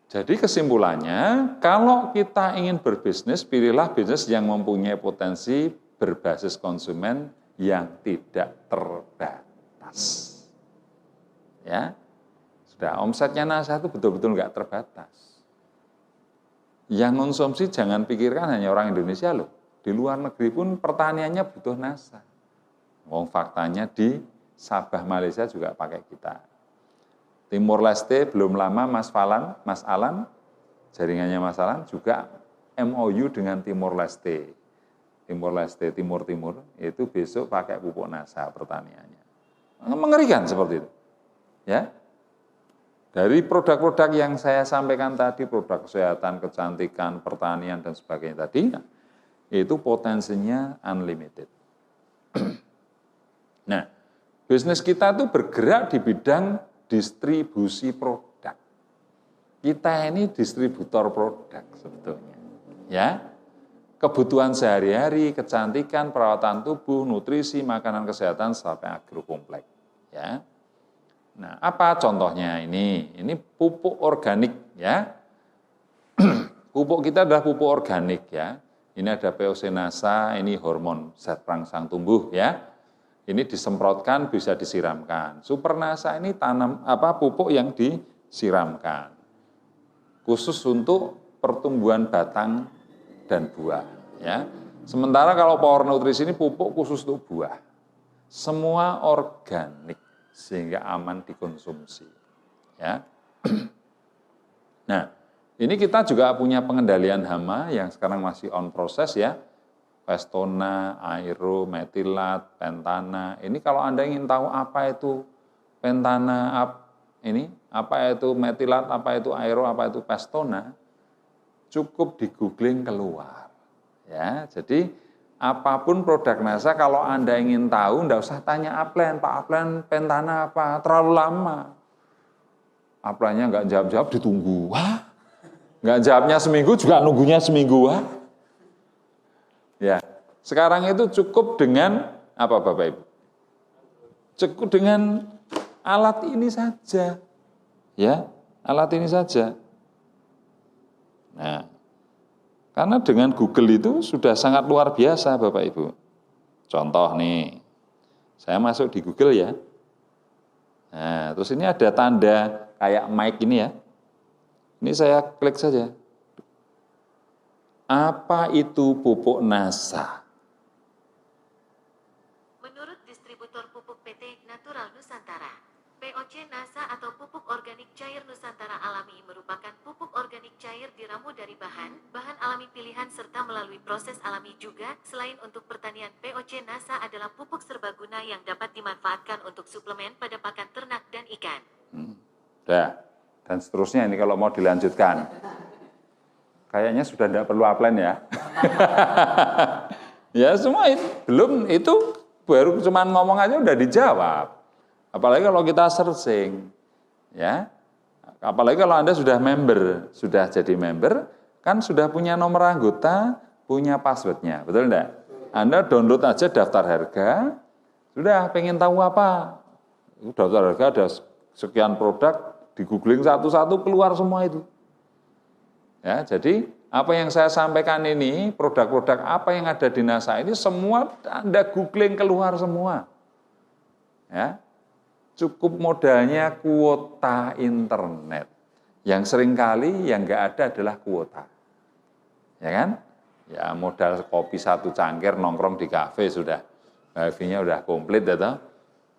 Jadi kesimpulannya, kalau kita ingin berbisnis, pilihlah bisnis yang mempunyai potensi berbasis konsumen yang tidak terbatas. Ya, sudah omsetnya NASA itu betul-betul nggak terbatas. Yang konsumsi jangan pikirkan hanya orang Indonesia loh. Di luar negeri pun pertaniannya butuh NASA. Wong faktanya di Sabah Malaysia juga pakai kita. Timur Leste belum lama Mas Alan, jaringannya Mas Alan juga MOU dengan Timur Leste. Timur Leste, Timur, itu besok pakai pupuk NASA pertaniannya. Mengerikan seperti itu. Ya. Dari produk-produk yang saya sampaikan tadi, produk kesehatan, kecantikan, pertanian, dan sebagainya tadi, itu potensinya unlimited. Nah, bisnis kita itu bergerak di bidang distribusi produk. Kita ini distributor produk sebetulnya. Ya, kebutuhan sehari-hari, kecantikan, perawatan tubuh, nutrisi, makanan kesehatan, sampai agrokompleks. Ya. Nah, apa contohnya ini? Ini pupuk organik ya. Pupuk kita adalah pupuk organik ya. Ini ada POC NASA, ini hormon zat perangsang tumbuh ya. Ini disemprotkan bisa disiramkan. Super NASA ini pupuk yang disiramkan. Khusus untuk pertumbuhan batang dan buah ya. Sementara kalau Power Nutrisi ini pupuk khusus untuk buah. Semua organik sehingga aman dikonsumsi. Ya. Nah, ini kita juga punya pengendalian hama yang sekarang masih on proses ya. Pestona, Aero, Metilat, Pentana. Ini kalau Anda ingin tahu apa itu Pentana, apa itu Metilat, apa itu Aero, apa itu Pestona, cukup di googling keluar. Ya, jadi apapun produk NASA, kalau Anda ingin tahu, enggak usah tanya Aplen, Pak Aplen, Pentana apa, terlalu lama. Aplennya enggak jawab-jawab, ditunggu. Wah, enggak jawabnya seminggu, juga nunggunya seminggu. Wah. Ya, sekarang itu cukup dengan, apa Bapak Ibu? Cukup dengan alat ini saja. Ya, alat ini saja. Nah, karena dengan Google itu sudah sangat luar biasa Bapak Ibu. Contoh nih, saya masuk di Google ya. Nah, terus ini ada tanda kayak mic ini ya. Ini saya klik saja. Apa itu pupuk NASA? Menurut distributor pupuk PT Natural Nusantara, POC NASA atau pupuk organik cair Nusantara alami merupakan pupuk organik cair diramu dari bahan alami pilihan serta melalui proses alami juga. Selain untuk pertanian, POC NASA adalah pupuk serbaguna yang dapat dimanfaatkan untuk suplemen pada pakan ternak dan ikan. Dan seterusnya ini kalau mau dilanjutkan. Kayaknya sudah tidak perlu Aplen ya. Ya semua itu, belum itu baru cuma ngomong aja udah dijawab. Apalagi kalau kita searching, ya. Apalagi kalau Anda sudah member, sudah jadi member, kan sudah punya nomor anggota, punya passwordnya, betul enggak? Anda download aja daftar harga, sudah pengen tahu apa? Daftar harga ada sekian produk, di googling satu-satu keluar semua itu. Ya, jadi apa yang saya sampaikan ini, produk-produk apa yang ada di NASA ini semua Anda googling keluar semua. Ya. Cukup modalnya kuota internet. Yang seringkali yang enggak ada adalah kuota. Ya kan? Ya modal kopi satu cangkir nongkrong di kafe sudah. Wifi-nya udah komplit ya.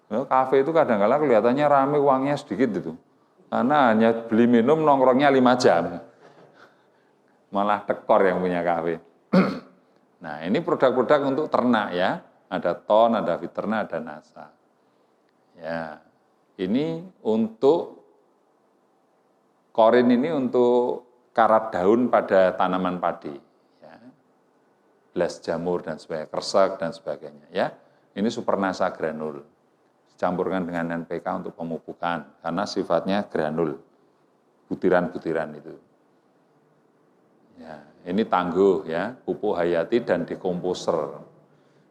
Kafe itu kadang-kadang kelihatannya rame, uangnya sedikit itu. Karena hanya beli minum nongkrongnya 5 jam. Malah tekor yang punya kafe. Nah, ini produk-produk untuk ternak ya. Ada ton, ada Viterna, ada NASA. Ya, ini untuk korin ini untuk karat daun pada tanaman padi. Ya. Belas jamur dan sebagainya, kresek dan sebagainya. Ya, ini super NASA granul. Dicampurkan dengan NPK untuk pemupukan karena sifatnya granul, butiran-butiran itu. Ya, ini tangguh ya, pupuk hayati dan dekomposer.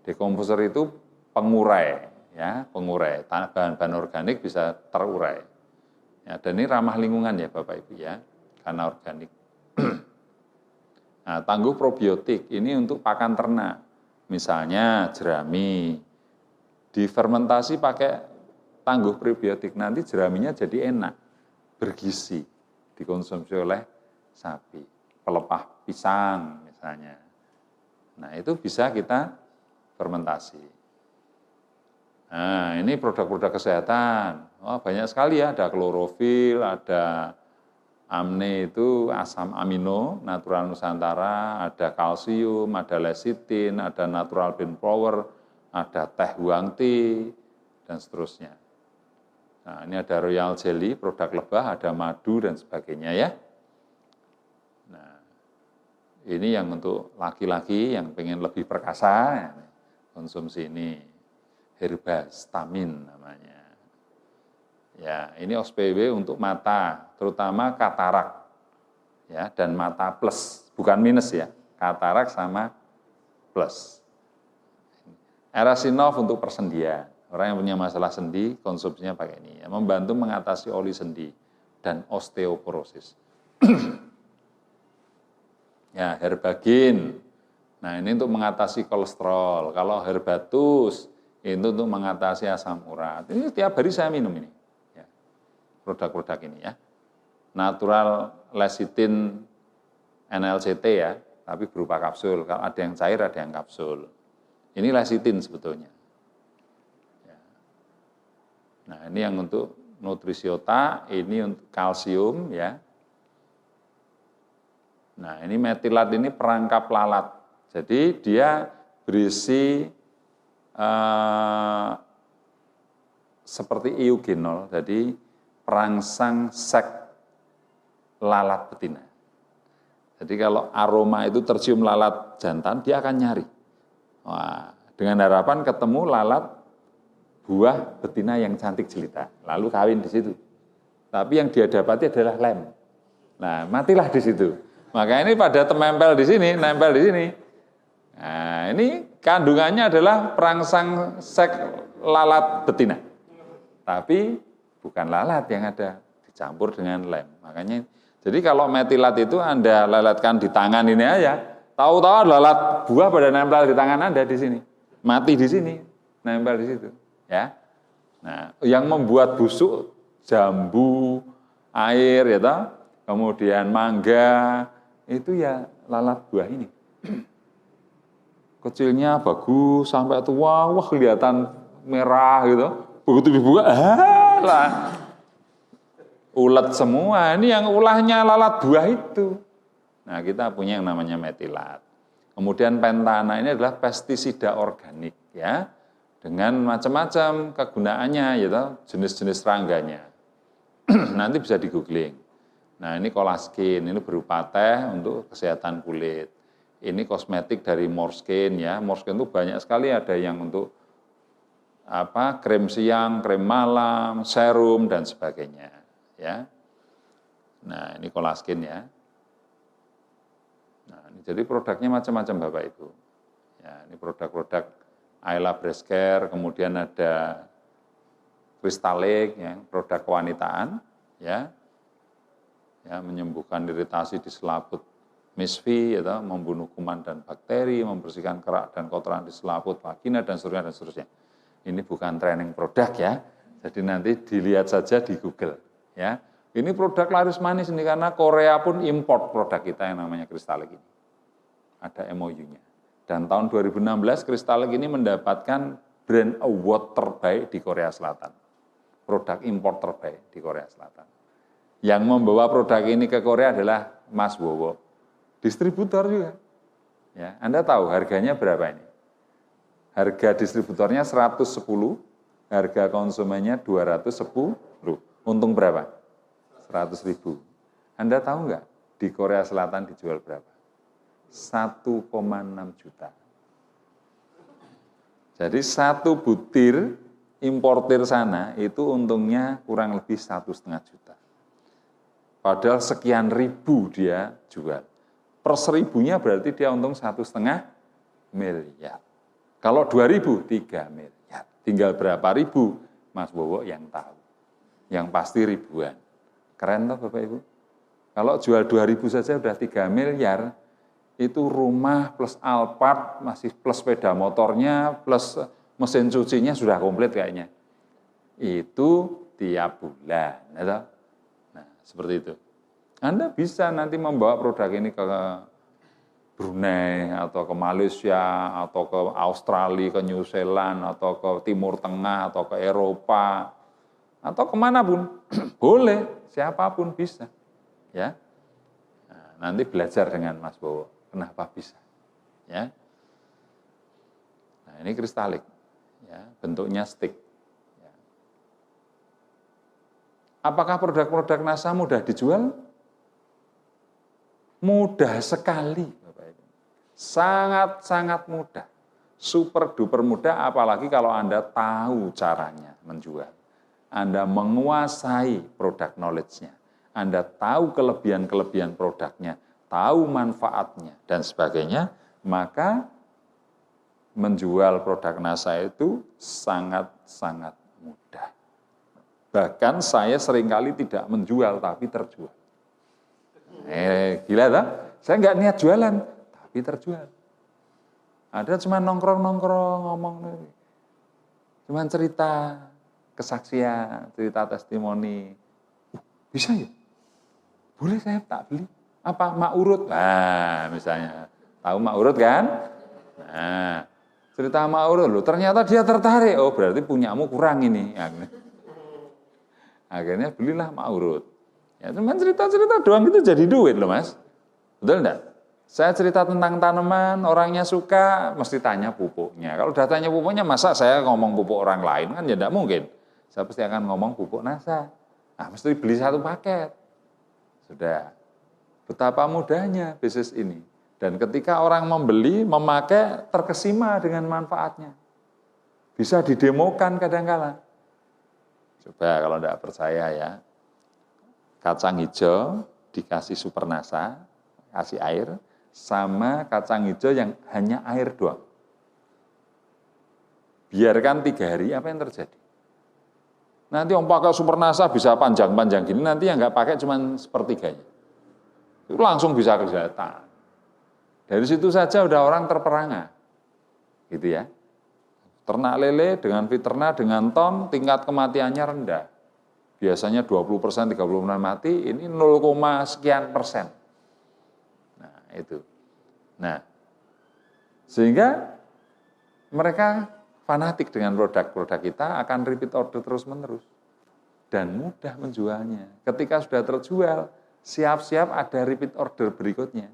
Dekomposer itu pengurai, ya, pengurai. Bahan-bahan organik bisa terurai. Ya, dan ini ramah lingkungan ya Bapak Ibu ya, karena organik. Nah, tangguh probiotik ini untuk pakan ternak. Misalnya jerami, difermentasi pakai tangguh probiotik, nanti jeraminya jadi enak, bergizi, dikonsumsi oleh sapi. Pelepah pisang misalnya. Nah, itu bisa kita fermentasi. Nah, ini produk-produk kesehatan. Oh, banyak sekali ya, ada klorofil, ada amne itu asam amino, natural Nusantara, ada kalsium, ada lecithin, ada natural bean flour, ada teh huang tea, dan seterusnya. Nah, ini ada royal jelly, produk lebah, ada madu, dan sebagainya ya. Nah, ini yang untuk laki-laki yang pengen lebih perkasa, konsumsi ini, herbastamin namanya. Ya, ini OSPW untuk mata, terutama katarak, ya, dan mata plus, bukan minus ya, katarak sama plus. Erasinov untuk persendian, orang yang punya masalah sendi, konsumsinya pakai ini, ya, membantu mengatasi oli sendi dan osteoporosis. Ya, herbagin, nah ini untuk mengatasi kolesterol, kalau herbatus, itu untuk mengatasi asam urat. Ini tiap hari saya minum ini. Produk-produk ini ya. Natural lecithin NLCT ya, tapi berupa kapsul. Kalau ada yang cair, ada yang kapsul. Ini lecithin sebetulnya. Ya. Nah, ini yang untuk nutrisi otak, ini untuk kalsium ya. Nah, ini metilat ini perangkap lalat. Jadi dia berisi seperti eugenol, jadi perangsang sek lalat betina. Jadi kalau aroma itu tercium lalat jantan, dia akan nyari. Wah, dengan harapan ketemu lalat buah betina yang cantik jelita, lalu kawin di situ. Tapi yang dia dapati adalah lem. Nah, matilah di situ. Maka ini pada nempel di sini, nempel di sini. Nah, ini kandungannya adalah perangsang sek lalat betina. Tapi bukan lalat yang ada, dicampur dengan lem. Makanya, jadi kalau metilat itu Anda leletkan di tangan ini aja, tahu-tahu lalat buah pada nempel di tangan Anda di sini, mati di sini, nempel di situ, ya. Nah, yang membuat busuk jambu, air, ya toh, kemudian mangga, itu ya lalat buah ini. Kecilnya bagus sampai tua, wah kelihatan merah gitu. Begitu dibuka, lah ulet semua. Ini yang ulahnya lalat buah itu. Nah, kita punya yang namanya metilat. Kemudian pentana ini adalah pestisida organik ya, dengan macam-macam kegunaannya, gitu, jenis-jenis serangganya. Nanti bisa di googling. Nah, ini kolaskin, ini berupa teh untuk kesehatan kulit. Ini kosmetik dari Morskin ya. Morskin itu banyak sekali, ada yang untuk krim siang, krim malam, serum dan sebagainya, ya. Nah, ini kolaskin ya. Nah, ini jadi produknya macam-macam Bapak Ibu. Ya, ini produk-produk Ayla Breast Care, kemudian ada Kristalik, ya, produk kewanitaan, ya. Ya, menyembuhkan iritasi di selaput misfi, ya, membunuh kuman dan bakteri, membersihkan kerak dan kotoran di selaput vagina dan seterusnya dan seterusnya. Ini bukan training produk ya, jadi nanti dilihat saja di Google ya. Ini produk laris manis ini karena Korea pun import produk kita yang namanya Kristalik ini. Ada MOU-nya. Dan tahun 2016 Kristalik ini mendapatkan brand award terbaik di Korea Selatan. Produk import terbaik di Korea Selatan. Yang membawa produk ini ke Korea adalah Mas Wowo, distributor juga. Ya, Anda tahu harganya berapa ini? Harga distributornya 110, harga konsumennya 210. Untung berapa? 100.000. Anda tahu nggak di Korea Selatan dijual berapa? 1,6 juta. Jadi satu butir importir sana itu untungnya kurang lebih 1,5 juta. Padahal sekian ribu dia jual. per 1000-nya berarti dia untung 1,5 miliar. Kalau 2.000, 3 miliar. Tinggal berapa ribu, Mas Bowo yang tahu. Yang pasti ribuan. Keren toh Bapak Ibu? Kalau jual 2.000 saja udah 3 miliar, itu rumah plus Alphard, masih plus sepeda motornya, plus mesin cucinya sudah komplit kayaknya. Itu tiap bulan. Ya, nah, seperti itu. Anda bisa nanti membawa produk ini ke Brunei, atau ke Malaysia, atau ke Australia, ke New Zealand, atau ke Timur Tengah, atau ke Eropa, atau kemanapun. Boleh, siapapun bisa. Ya, nah, nanti belajar dengan Mas Bowo. Kenapa bisa? Ya, nah ini kristalik, ya, bentuknya stick. Ya. Apakah produk-produk NASA mudah dijual? Mudah sekali, Bapak Ibu. Sangat-sangat mudah. Super duper mudah, apalagi kalau Anda tahu caranya menjual. Anda menguasai produk knowledge-nya. Anda tahu kelebihan-kelebihan produknya, tahu manfaatnya, dan sebagainya, maka menjual produk NASA itu sangat-sangat mudah. Bahkan saya seringkali tidak menjual, tapi terjual. Gila tak? Saya nggak niat jualan, tapi terjual. Ada cuma nongkrong-nongkrong, ngomong, cuma cerita, kesaksian, cerita testimoni. Bisa ya? Boleh saya tak beli? Apa? Mak urut? Nah, misalnya. Tahu mak urut kan? Nah, cerita mak urut loh. Ternyata dia tertarik. Oh, berarti punyamu kurang ini. Akhirnya belilah mak urut. Ya, cuman cerita-cerita doang itu jadi duit loh, Mas. Betul enggak? Saya cerita tentang tanaman, orangnya suka, mesti tanya pupuknya. Kalau udah tanya pupuknya, masa saya ngomong pupuk orang lain? Kan ya enggak mungkin. Saya pasti akan ngomong pupuk NASA. Nah, mesti beli satu paket. Sudah. Betapa mudahnya bisnis ini. Dan ketika orang membeli, memakai, terkesima dengan manfaatnya. Bisa didemokan kadang-kala. Coba kalau tidak percaya ya. Kacang hijau dikasih super NASA, kasih air, sama kacang hijau yang hanya air doang. Biarkan 3 hari, apa yang terjadi? Nanti yang pakai super NASA bisa panjang-panjang gini, nanti yang nggak pakai cuma sepertiganya. Itu langsung bisa kelihatan. Dari situ saja udah orang terperangah. Gitu ya. Ternak lele dengan fiterna, dengan ton, tingkat kematiannya rendah. Biasanya 20%, 30% mati, ini 0, sekian persen. Nah, itu. Nah, sehingga mereka fanatik dengan produk-produk kita, akan repeat order terus-menerus. Dan mudah menjualnya. Ketika sudah terjual, siap-siap ada repeat order berikutnya.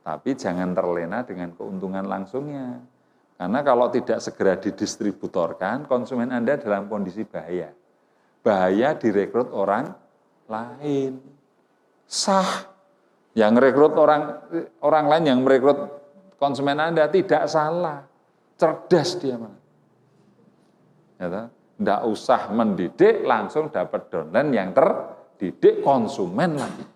Tapi jangan terlena dengan keuntungan langsungnya. Karena kalau tidak segera didistributorkan, konsumen Anda dalam kondisi bahaya. Bahaya direkrut orang lain. Sah. Yang merekrut orang lain yang merekrut konsumen Anda tidak salah. Cerdas dia malah. Tidak usah mendidik, langsung dapat downline yang terdidik, konsumen lagi.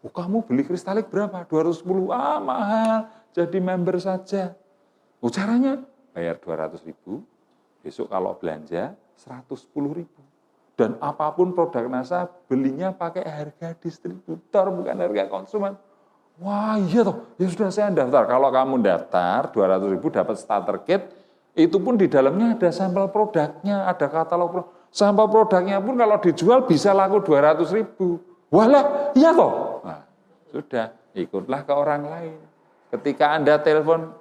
Oh, kamu beli kristalik berapa? 210, mahal, jadi member saja. Oh, caranya bayar 200.000, besok kalau belanja 110.000. Dan apapun produk NASA, belinya pakai harga distributor, bukan harga konsumen. Wah iya toh, ya sudah saya daftar. Kalau kamu daftar 200.000 dapat starter kit, itu pun di dalamnya ada sampel produknya, ada katalog produk. Sampel produknya pun kalau dijual bisa laku 200.000. Walah, iya toh. Nah, sudah, ikutlah ke orang lain. Ketika Anda telepon,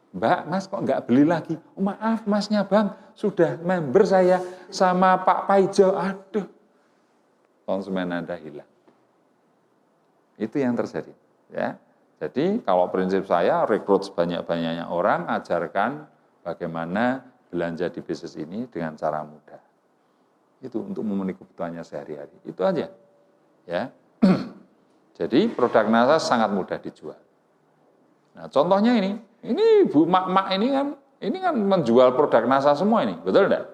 Mbak, Mas kok nggak beli lagi? Oh, maaf Masnya Bang, sudah member saya sama Pak Paijo. Aduh, konsumen Anda hilang. Itu yang terjadi. Ya, jadi kalau prinsip saya, rekrut sebanyak-banyaknya orang, ajarkan bagaimana belanja di bisnis ini dengan cara mudah. Itu untuk memenuhi kebutuhannya sehari-hari. Itu aja. Ya. Jadi produk NASA sangat mudah dijual. Nah, contohnya ini Bu Mak-Mak ini kan menjual produk NASA semua ini, betul enggak?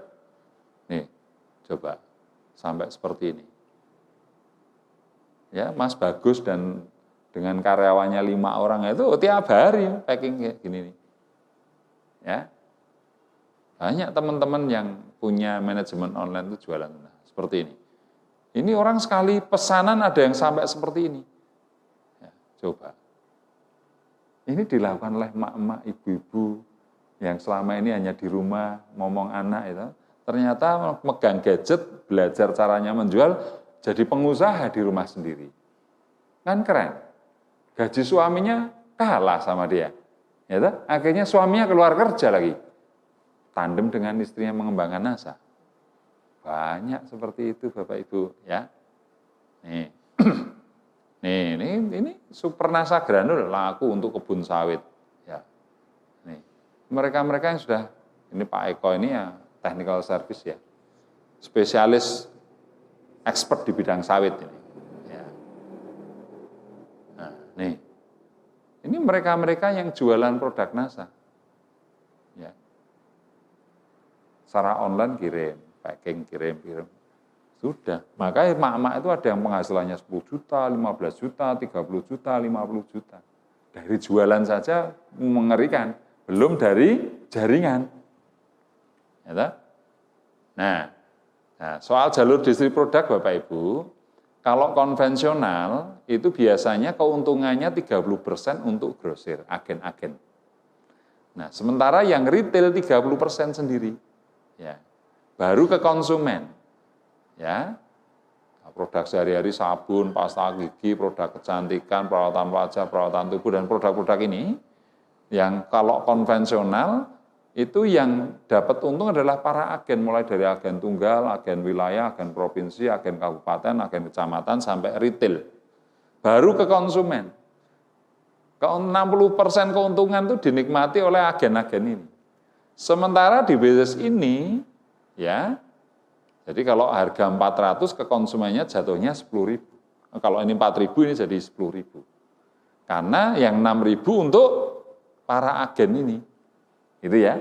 Nih, coba sampai seperti ini. Ya, Mas Bagus dan dengan karyawannya 5 orang itu tiap hari packing kayak gini nih. Ya. Banyak teman-teman yang punya manajemen online itu jualan seperti ini. Ini orang sekali pesanan ada yang sampai seperti ini. Ya, coba. Ini dilakukan oleh emak-emak, ibu-ibu yang selama ini hanya di rumah ngomong anak itu. Ternyata megang gadget, belajar caranya menjual, jadi pengusaha di rumah sendiri. Kan keren. Gaji suaminya kalah sama dia. Ya, akhirnya suaminya keluar kerja lagi. Tandem dengan istrinya mengembangkan NASA. Banyak seperti itu Bapak Ibu ya. Nih. ini super NASA granul laku untuk kebun sawit ya. Nih. Mereka-mereka yang sudah ini Pak Eko ini ya technical service ya. Spesialis expert di bidang sawit ini. Ya. Nah, nih. Ini mereka-mereka yang jualan produk NASA. Ya. Secara online kirim, packing kirim. Sudah. Maka emak-emak itu ada yang penghasilannya 10 juta, 15 juta, 30 juta, 50 juta. Dari jualan saja mengerikan. Belum dari jaringan. Ya, nah, soal jalur distribusi produk Bapak Ibu, kalau konvensional itu biasanya keuntungannya 30% untuk grosir, agen-agen. Nah, sementara yang retail 30% sendiri. Ya. Baru ke konsumen. Ya. Produk sehari-hari sabun, pasta gigi, produk kecantikan, perawatan wajah, perawatan tubuh dan produk-produk ini yang kalau konvensional itu yang dapat untung adalah para agen, mulai dari agen tunggal, agen wilayah, agen provinsi, agen kabupaten, agen kecamatan, sampai retail. Baru ke konsumen. 60% keuntungan itu dinikmati oleh agen-agen ini. Sementara di bisnis ini, ya, jadi kalau harga 400 ke konsumennya jatuhnya 10.000. Kalau ini 4.000 ini jadi 10.000. Karena yang 6.000 untuk para agen ini. Gitu ya.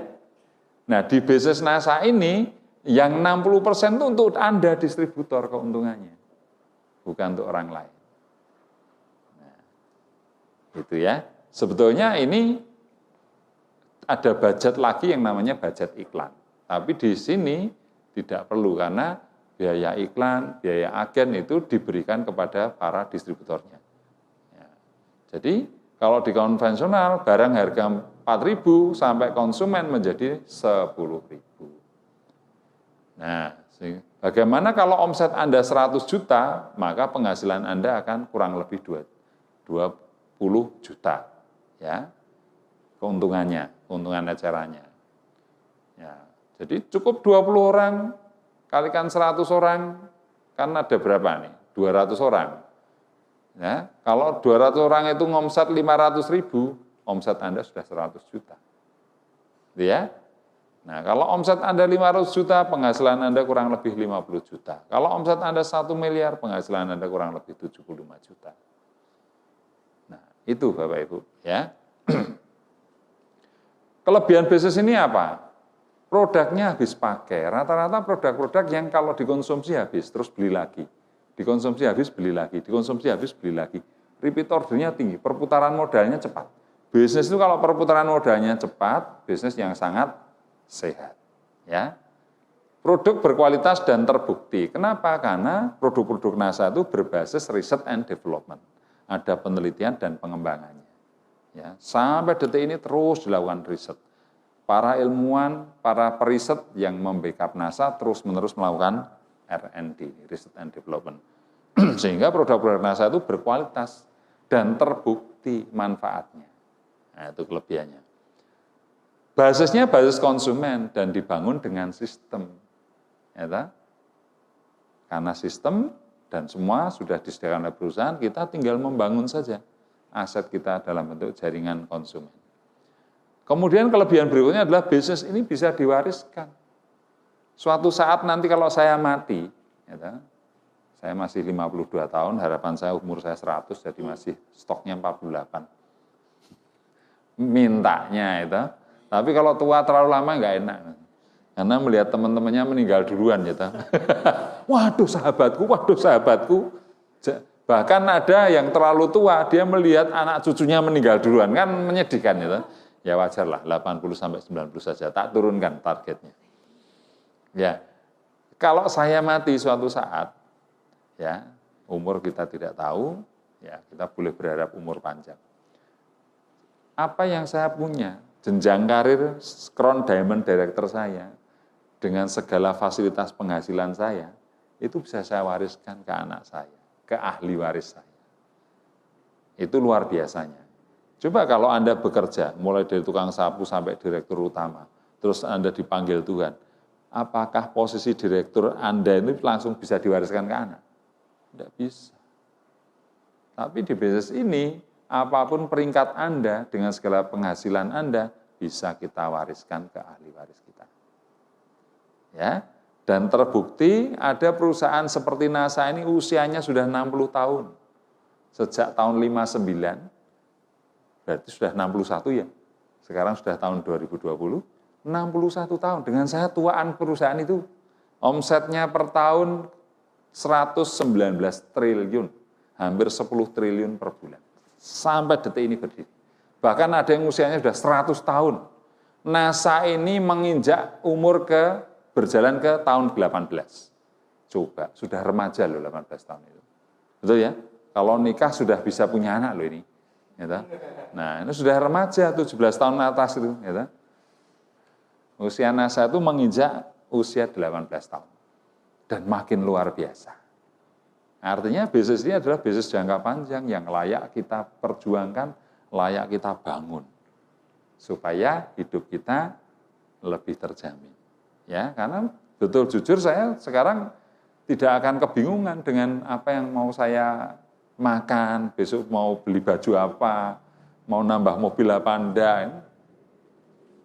Nah, di bisnis NASA ini yang 60% itu untuk Anda distributor keuntungannya. Bukan untuk orang lain. Nah, gitu ya. Sebetulnya ini ada budget lagi yang namanya budget iklan. Tapi di sini tidak perlu karena biaya iklan, biaya agen itu diberikan kepada para distributornya. Ya. Jadi kalau di konvensional barang harga 4.000 sampai konsumen menjadi 10.000. Nah, bagaimana kalau omset Anda 100 juta, maka penghasilan Anda akan kurang lebih 20 juta. Ya, keuntungannya, keuntungan ecerannya. Ya, jadi cukup 20 orang, kalikan 100 orang, kan ada berapa nih? 200 orang. Ya, kalau 200 orang itu ngomset 500.000, omset Anda sudah 100 juta. Ya. Nah, kalau omset Anda 500 juta, penghasilan Anda kurang lebih 50 juta. Kalau omset Anda 1 miliar, penghasilan Anda kurang lebih 75 juta. Nah, itu Bapak Ibu, ya. Kelebihan bisnis ini apa? Produknya habis pakai. Rata-rata produk-produk yang kalau dikonsumsi habis, terus beli lagi. Dikonsumsi habis, beli lagi. Dikonsumsi habis, beli lagi. Repeat ordernya tinggi, perputaran modalnya cepat. Bisnis itu kalau perputaran modalnya cepat, bisnis yang sangat sehat. Ya. Produk berkualitas dan terbukti. Kenapa? Karena produk-produk NASA itu berbasis research and development. Ada penelitian dan pengembangannya. Ya. Sampai detik ini terus dilakukan riset. Para ilmuwan, para periset yang membackup NASA terus-menerus melakukan R&D, research and development. Sehingga produk-produk NASA itu berkualitas dan terbukti manfaatnya. Nah, itu kelebihannya. Basisnya basis konsumen dan dibangun dengan sistem. Ya, karena sistem dan semua sudah disediakan oleh perusahaan, kita tinggal membangun saja aset kita dalam bentuk jaringan konsumen. Kemudian kelebihan berikutnya adalah bisnis ini bisa diwariskan. Suatu saat nanti kalau saya mati, ya, saya masih 52 tahun, harapan saya umur saya 100, jadi masih stoknya 48. Mintanya itu. Tapi kalau tua terlalu lama nggak enak. Karena melihat teman-temannya meninggal duluan gitu. Waduh sahabatku. Bahkan ada yang terlalu tua, dia melihat anak cucunya meninggal duluan, kan menyedihkan itu. Ya wajar lah, 80-90 saja, tak turunkan targetnya. Ya, kalau saya mati suatu saat, ya umur kita tidak tahu, ya kita boleh berharap umur panjang. Apa yang saya punya, jenjang karir Crown Diamond Director saya, dengan segala fasilitas penghasilan saya, itu bisa saya wariskan ke anak saya, ke ahli waris saya. Itu luar biasanya. Coba kalau Anda bekerja, mulai dari tukang sapu sampai direktur utama, terus Anda dipanggil Tuhan, apakah posisi direktur Anda ini langsung bisa diwariskan ke anak? Tidak bisa. Tapi di bisnis ini, apapun peringkat Anda, dengan segala penghasilan Anda, bisa kita wariskan ke ahli waris kita. Ya, dan terbukti ada perusahaan seperti NASA ini usianya sudah 60 tahun. Sejak tahun 59, berarti sudah 61 ya. Sekarang sudah tahun 2020, 61 tahun. Dengan saya tuaan perusahaan itu, omsetnya per tahun 119 triliun, hampir 10 triliun per bulan. Sampai detik ini berdiri. Bahkan ada yang usianya sudah 100 tahun. NASA ini menginjak umur berjalan ke tahun 18. Coba, sudah remaja loh 18 tahun itu. Betul ya? Kalau nikah sudah bisa punya anak loh ini. Gitu. Nah, ini sudah remaja, 17 tahun atas itu. Gitu. Usia NASA itu menginjak usia 18 tahun. Dan makin luar biasa. Artinya bisnis ini adalah bisnis jangka panjang yang layak kita perjuangkan, layak kita bangun. Supaya hidup kita lebih terjamin. Ya, karena betul jujur saya sekarang tidak akan kebingungan dengan apa yang mau saya makan, besok mau beli baju apa, mau nambah mobil apa enggak.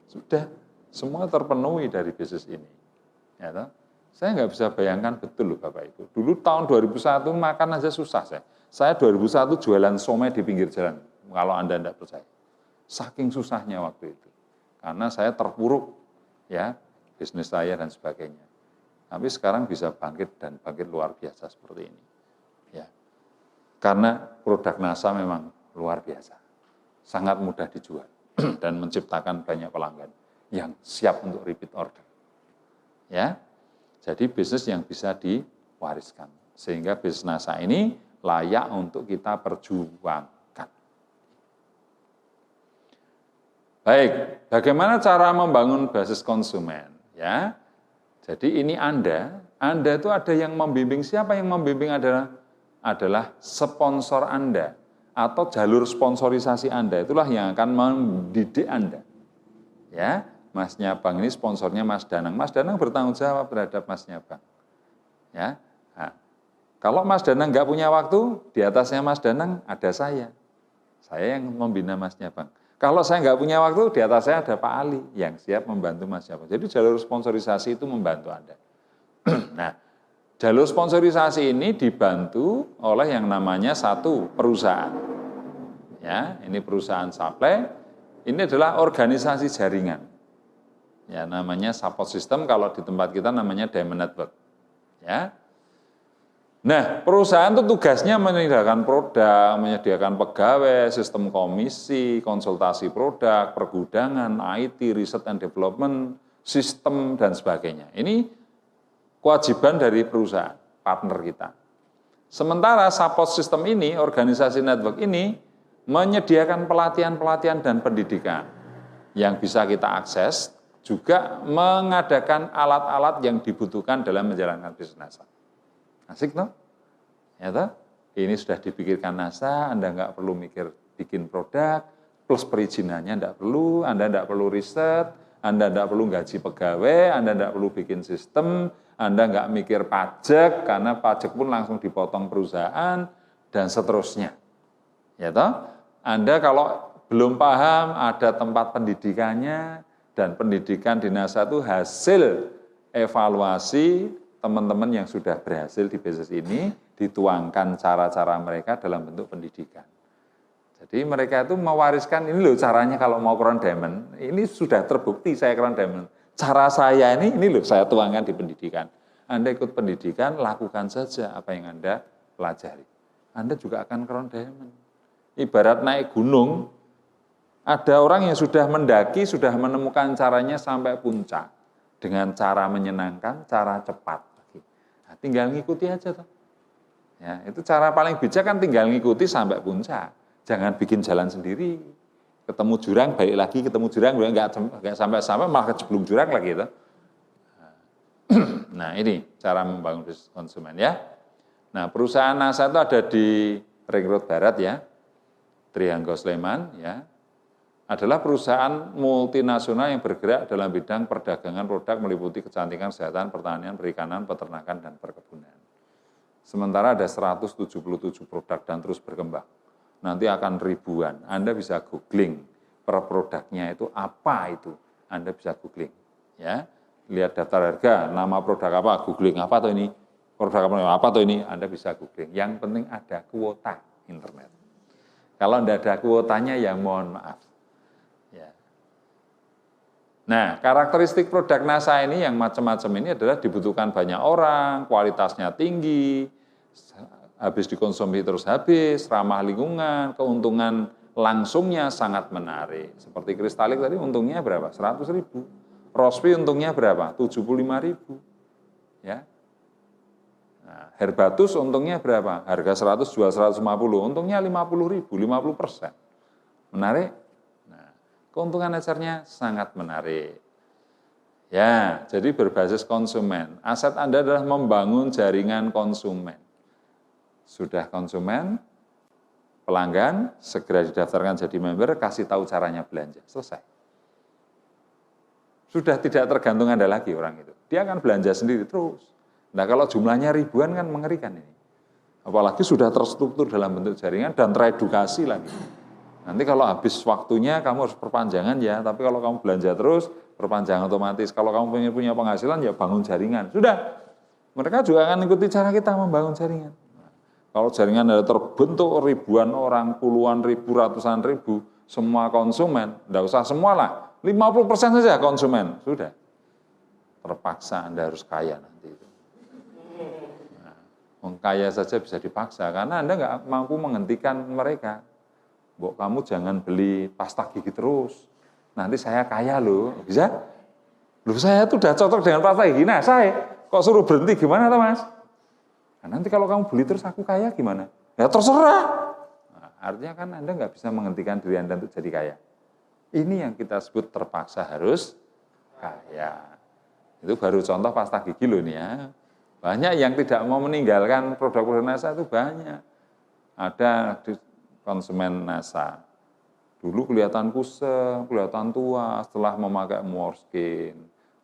Sudah, semua terpenuhi dari bisnis ini. Ya, toh? Saya nggak bisa bayangkan betul loh Bapak Ibu. Dulu tahun 2001 makan aja susah saya. Saya 2001 jualan somai di pinggir jalan, kalau Anda tidak percaya. Saking susahnya waktu itu. Karena saya terpuruk, ya, bisnis saya dan sebagainya. Tapi sekarang bisa bangkit dan bangkit luar biasa seperti ini. Ya. Karena produk NASA memang luar biasa. Sangat mudah dijual dan menciptakan banyak pelanggan yang siap untuk repeat order. Ya. Jadi bisnis yang bisa diwariskan. Sehingga bisnis NASA ini layak untuk kita perjuangkan. Baik, bagaimana cara membangun basis konsumen? Ya, jadi ini Anda itu ada yang membimbing. Siapa yang membimbing adalah sponsor Anda atau jalur sponsorisasi Anda. Itulah yang akan mendidik Anda. Ya, Mas Nyabang ini sponsornya Mas Danang. Mas Danang bertanggung jawab terhadap Mas Nyabang. Ya, nah, kalau Mas Danang nggak punya waktu, di atasnya Mas Danang ada saya. Saya yang membina Mas Nyabang. Kalau saya nggak punya waktu, di atas saya ada Pak Ali yang siap membantu Mas Nyabang. Jadi jalur sponsorisasi itu membantu Anda. Nah, jalur sponsorisasi ini dibantu oleh yang namanya satu perusahaan. Ya, ini perusahaan supply. Ini adalah organisasi jaringan. Ya, namanya support system. Kalau di tempat kita namanya Diamond Network. Ya. Nah, perusahaan itu tugasnya menyediakan produk, menyediakan pegawai, sistem komisi, konsultasi produk, pergudangan, IT, research and development, sistem, dan sebagainya. Ini kewajiban dari perusahaan, partner kita. Sementara support system ini, organisasi network ini, menyediakan pelatihan-pelatihan dan pendidikan yang bisa kita akses, juga mengadakan alat-alat yang dibutuhkan dalam menjalankan bisnis NASA. Asik toh? Ya toh? Ini sudah dipikirkan NASA, Anda nggak perlu mikir bikin produk, plus perizinannya nggak perlu, Anda nggak perlu riset, Anda nggak perlu gaji pegawai, Anda nggak perlu bikin sistem, Anda nggak mikir pajak, karena pajak pun langsung dipotong perusahaan, dan seterusnya. Ya toh? Anda kalau belum paham, ada tempat pendidikannya, dan pendidikan di NASA itu hasil evaluasi teman-teman yang sudah berhasil di bisnis ini, dituangkan cara-cara mereka dalam bentuk pendidikan. Jadi mereka itu mewariskan, ini loh caranya kalau mau Crown Diamond, ini sudah terbukti saya Crown Diamond. Cara saya ini loh saya tuangkan di pendidikan. Anda ikut pendidikan, lakukan saja apa yang Anda pelajari. Anda juga akan crown diamond. Ibarat naik gunung, ada orang yang sudah mendaki, sudah menemukan caranya sampai puncak. Dengan cara menyenangkan, cara cepat. Nah, tinggal ngikuti aja tuh. Ya, itu cara paling bijak kan tinggal ngikuti sampai puncak. Jangan bikin jalan sendiri. Ketemu jurang, balik lagi, ketemu jurang, nggak sampai-sampai malah keceblung jurang lagi. Gitu. Nah ini cara membangun bisnis konsumen ya. Nah perusahaan NASA itu ada di Ring Road Barat ya, Trianggo Sleman ya. Adalah perusahaan multinasional yang bergerak dalam bidang perdagangan produk meliputi kecantikan, kesehatan, pertanian, perikanan, peternakan, dan perkebunan. Sementara ada 177 produk dan terus berkembang. Nanti akan ribuan. Anda bisa googling per produknya itu apa itu. Anda bisa googling. Ya, lihat daftar harga, nama produk apa, googling apa tuh ini, produk apa tuh ini, Anda bisa googling. Yang penting ada kuota internet. Kalau tidak ada kuotanya ya mohon maaf. Ya. Nah, karakteristik produk NASA ini yang macam-macam ini adalah dibutuhkan banyak orang, kualitasnya tinggi, habis dikonsumsi terus habis, ramah lingkungan, keuntungan langsungnya sangat menarik. Seperti Kristalik tadi untungnya berapa? 100.000. Rospi untungnya berapa? 75.000. Ya. Nah, Herbatus untungnya berapa? Harga 100 jual 150, untungnya 50.000, 50%. Menarik? Nah, keuntungan dasarnya sangat menarik. Ya, jadi berbasis konsumen. Aset Anda adalah membangun jaringan konsumen. Sudah konsumen, pelanggan, segera didaftarkan jadi member, kasih tahu caranya belanja. Selesai. Sudah tidak tergantung Anda lagi orang itu. Dia akan belanja sendiri terus. Nah kalau jumlahnya ribuan kan mengerikan ini. Apalagi sudah terstruktur dalam bentuk jaringan dan teredukasi lagi. Nanti kalau habis waktunya kamu harus perpanjangan ya, tapi kalau kamu belanja terus, perpanjangan otomatis. Kalau kamu punya penghasilan ya bangun jaringan. Sudah, mereka juga akan ikuti cara kita membangun jaringan. Kalau jaringan ada terbentuk ribuan orang, puluhan ribu, ratusan ribu, semua konsumen, tidak usah semua lah, 50% saja konsumen, sudah. Terpaksa Anda harus kaya nanti itu. Nah, kaya saja bisa dipaksa, karena Anda nggak mampu menghentikan mereka. Mbok kamu jangan beli pasta gigi terus, nanti saya kaya loh, bisa? Loh saya tuh udah cocok dengan pasta gigi, nah saya kok suruh berhenti gimana toh mas? Nah, nanti kalau kamu beli terus aku kaya gimana? Ya terserah. Nah, artinya kan Anda nggak bisa menghentikan diri Anda untuk jadi kaya. Ini yang kita sebut terpaksa harus kaya. Itu baru contoh pasta gigi loh nih ya. Banyak yang tidak mau meninggalkan produk-produk NASA itu banyak. Ada di konsumen NASA. Dulu kelihatan kusem, kelihatan tua setelah memakai Morskin,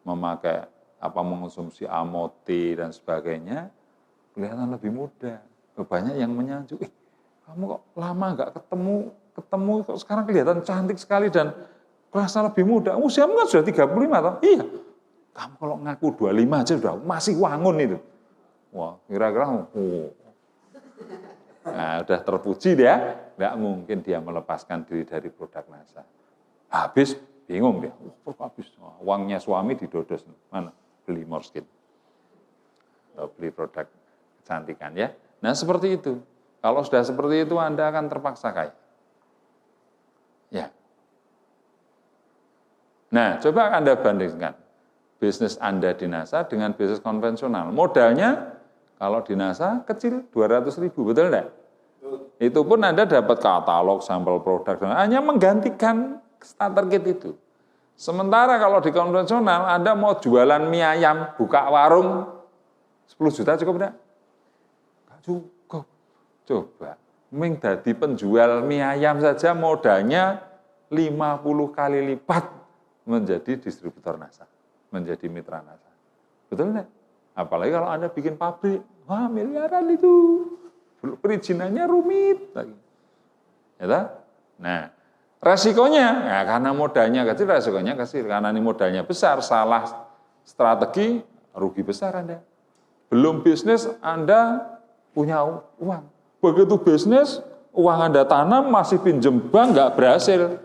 memakai mengonsumsi Amoti dan sebagainya. Kelihatan lebih muda. Banyak yang menyanjung, kamu kok lama nggak ketemu kok sekarang kelihatan cantik sekali dan kerasa lebih muda. Usiamu kan sudah 35 toh? Iya. Kamu kalau ngaku 25 aja sudah masih wangun itu. Wah, kira-kira nah, udah terpuji dia, nggak mungkin dia melepaskan diri dari produk NASA. Habis bingung dia, habis uangnya suami didodos, mana beli Morskin, beli produk kecantikan ya. Nah seperti itu. Kalau sudah seperti itu Anda akan terpaksa kaya. Ya. Nah coba Anda bandingkan bisnis Anda di NASA dengan bisnis konvensional. Modalnya kalau di NASA kecil 200.000, betul enggak? Itu pun Anda dapat katalog, sampel produk, hanya menggantikan starter kit itu. Sementara kalau di konvensional Anda mau jualan mie ayam, buka warung 10 juta cukup enggak? Cukup. Coba, ming dadi penjual mie ayam saja modalnya 50 kali lipat menjadi distributor NASA, menjadi mitra NASA. Betul enggak? Apalagi kalau Anda bikin pabrik, wah miliaran itu. Perizinannya rumit lagi. Ya, nah, resikonya, ya karena modalnya kecil, resikonya kecil. Karena ini modalnya besar, salah strategi, rugi besar Anda. Belum bisnis, Anda punya uang. Begitu bisnis, uang Anda tanam, masih pinjem bank, nggak berhasil.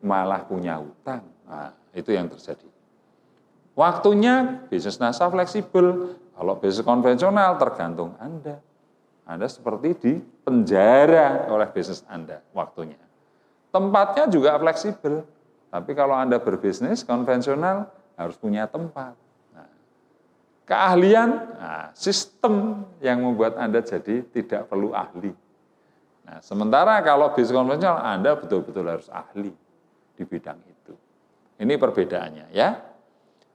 Malah punya hutang. Nah, itu yang terjadi. Waktunya, bisnis NASA fleksibel. Kalau bisnis konvensional, tergantung Anda. Anda seperti di penjara oleh bisnis Anda waktunya. Tempatnya juga fleksibel, tapi kalau Anda berbisnis konvensional harus punya tempat. Nah, keahlian, sistem yang membuat Anda jadi tidak perlu ahli. Nah, sementara kalau bisnis konvensional Anda betul-betul harus ahli di bidang itu. Ini perbedaannya ya.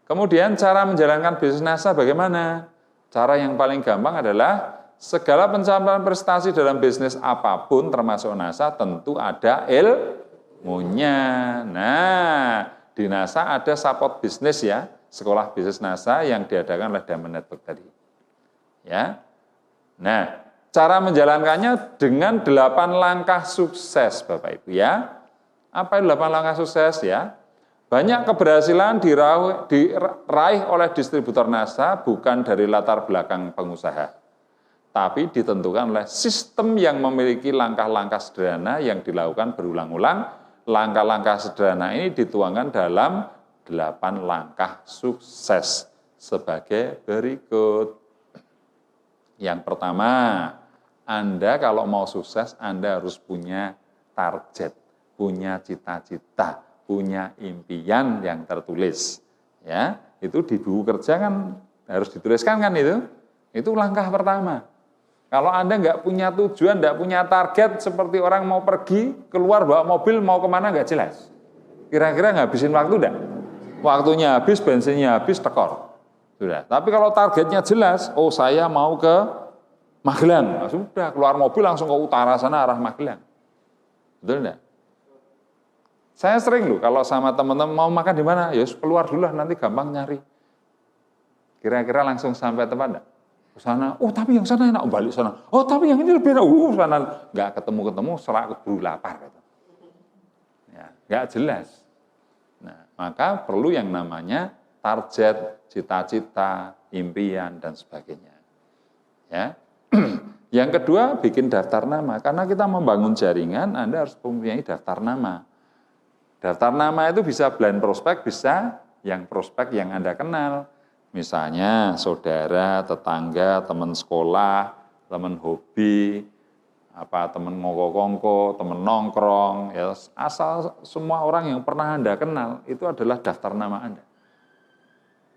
Kemudian cara menjalankan bisnis NASA bagaimana? Cara yang paling gampang adalah segala pencapaian prestasi dalam bisnis apapun termasuk NASA tentu ada ilmunya. Nah, di NASA ada support bisnis ya, sekolah bisnis NASA yang diadakan oleh Diamond Network tadi. Ya. Nah, cara menjalankannya dengan 8 langkah sukses Bapak Ibu ya. Apa itu 8 langkah sukses ya? Banyak keberhasilan diraih oleh distributor NASA bukan dari latar belakang pengusaha, tapi ditentukan oleh sistem yang memiliki langkah-langkah sederhana yang dilakukan berulang-ulang. Langkah-langkah sederhana ini dituangkan dalam 8 langkah sukses sebagai berikut. Yang pertama, Anda kalau mau sukses, Anda harus punya target, punya cita-cita, punya impian yang tertulis. Ya, itu di buku kerja kan harus dituliskan kan itu. Itu langkah pertama. Kalau Anda nggak punya tujuan, nggak punya target, seperti orang mau pergi, keluar bawa mobil, mau kemana nggak jelas. Kira-kira ngabisin waktu enggak? Waktunya habis, bensinnya habis, tekor. Sudah. Tapi kalau targetnya jelas, oh saya mau ke Magelang. Nah, sudah, keluar mobil langsung ke utara sana arah Magelang. Betul enggak? Saya sering loh, kalau sama teman-teman mau makan di mana, ya keluar dulu lah, nanti gampang nyari. Kira-kira langsung sampai tempat enggak? Ke sana, oh tapi yang sana enak, balik sana. Oh tapi yang ini lebih enak, sana. Nggak ketemu-ketemu, serak keburu lapar. Gitu. Ya, nggak jelas. Nah, maka perlu yang namanya target, cita-cita, impian, dan sebagainya. Ya. Yang kedua, bikin daftar nama. Karena kita membangun jaringan, Anda harus mempunyai daftar nama. Daftar nama itu bisa blind prospek, bisa yang prospek yang Anda kenal. Misalnya saudara, tetangga, teman sekolah, teman hobi, teman ngoko-ngoko, teman nongkrong, ya, asal semua orang yang pernah Anda kenal, itu adalah daftar nama Anda.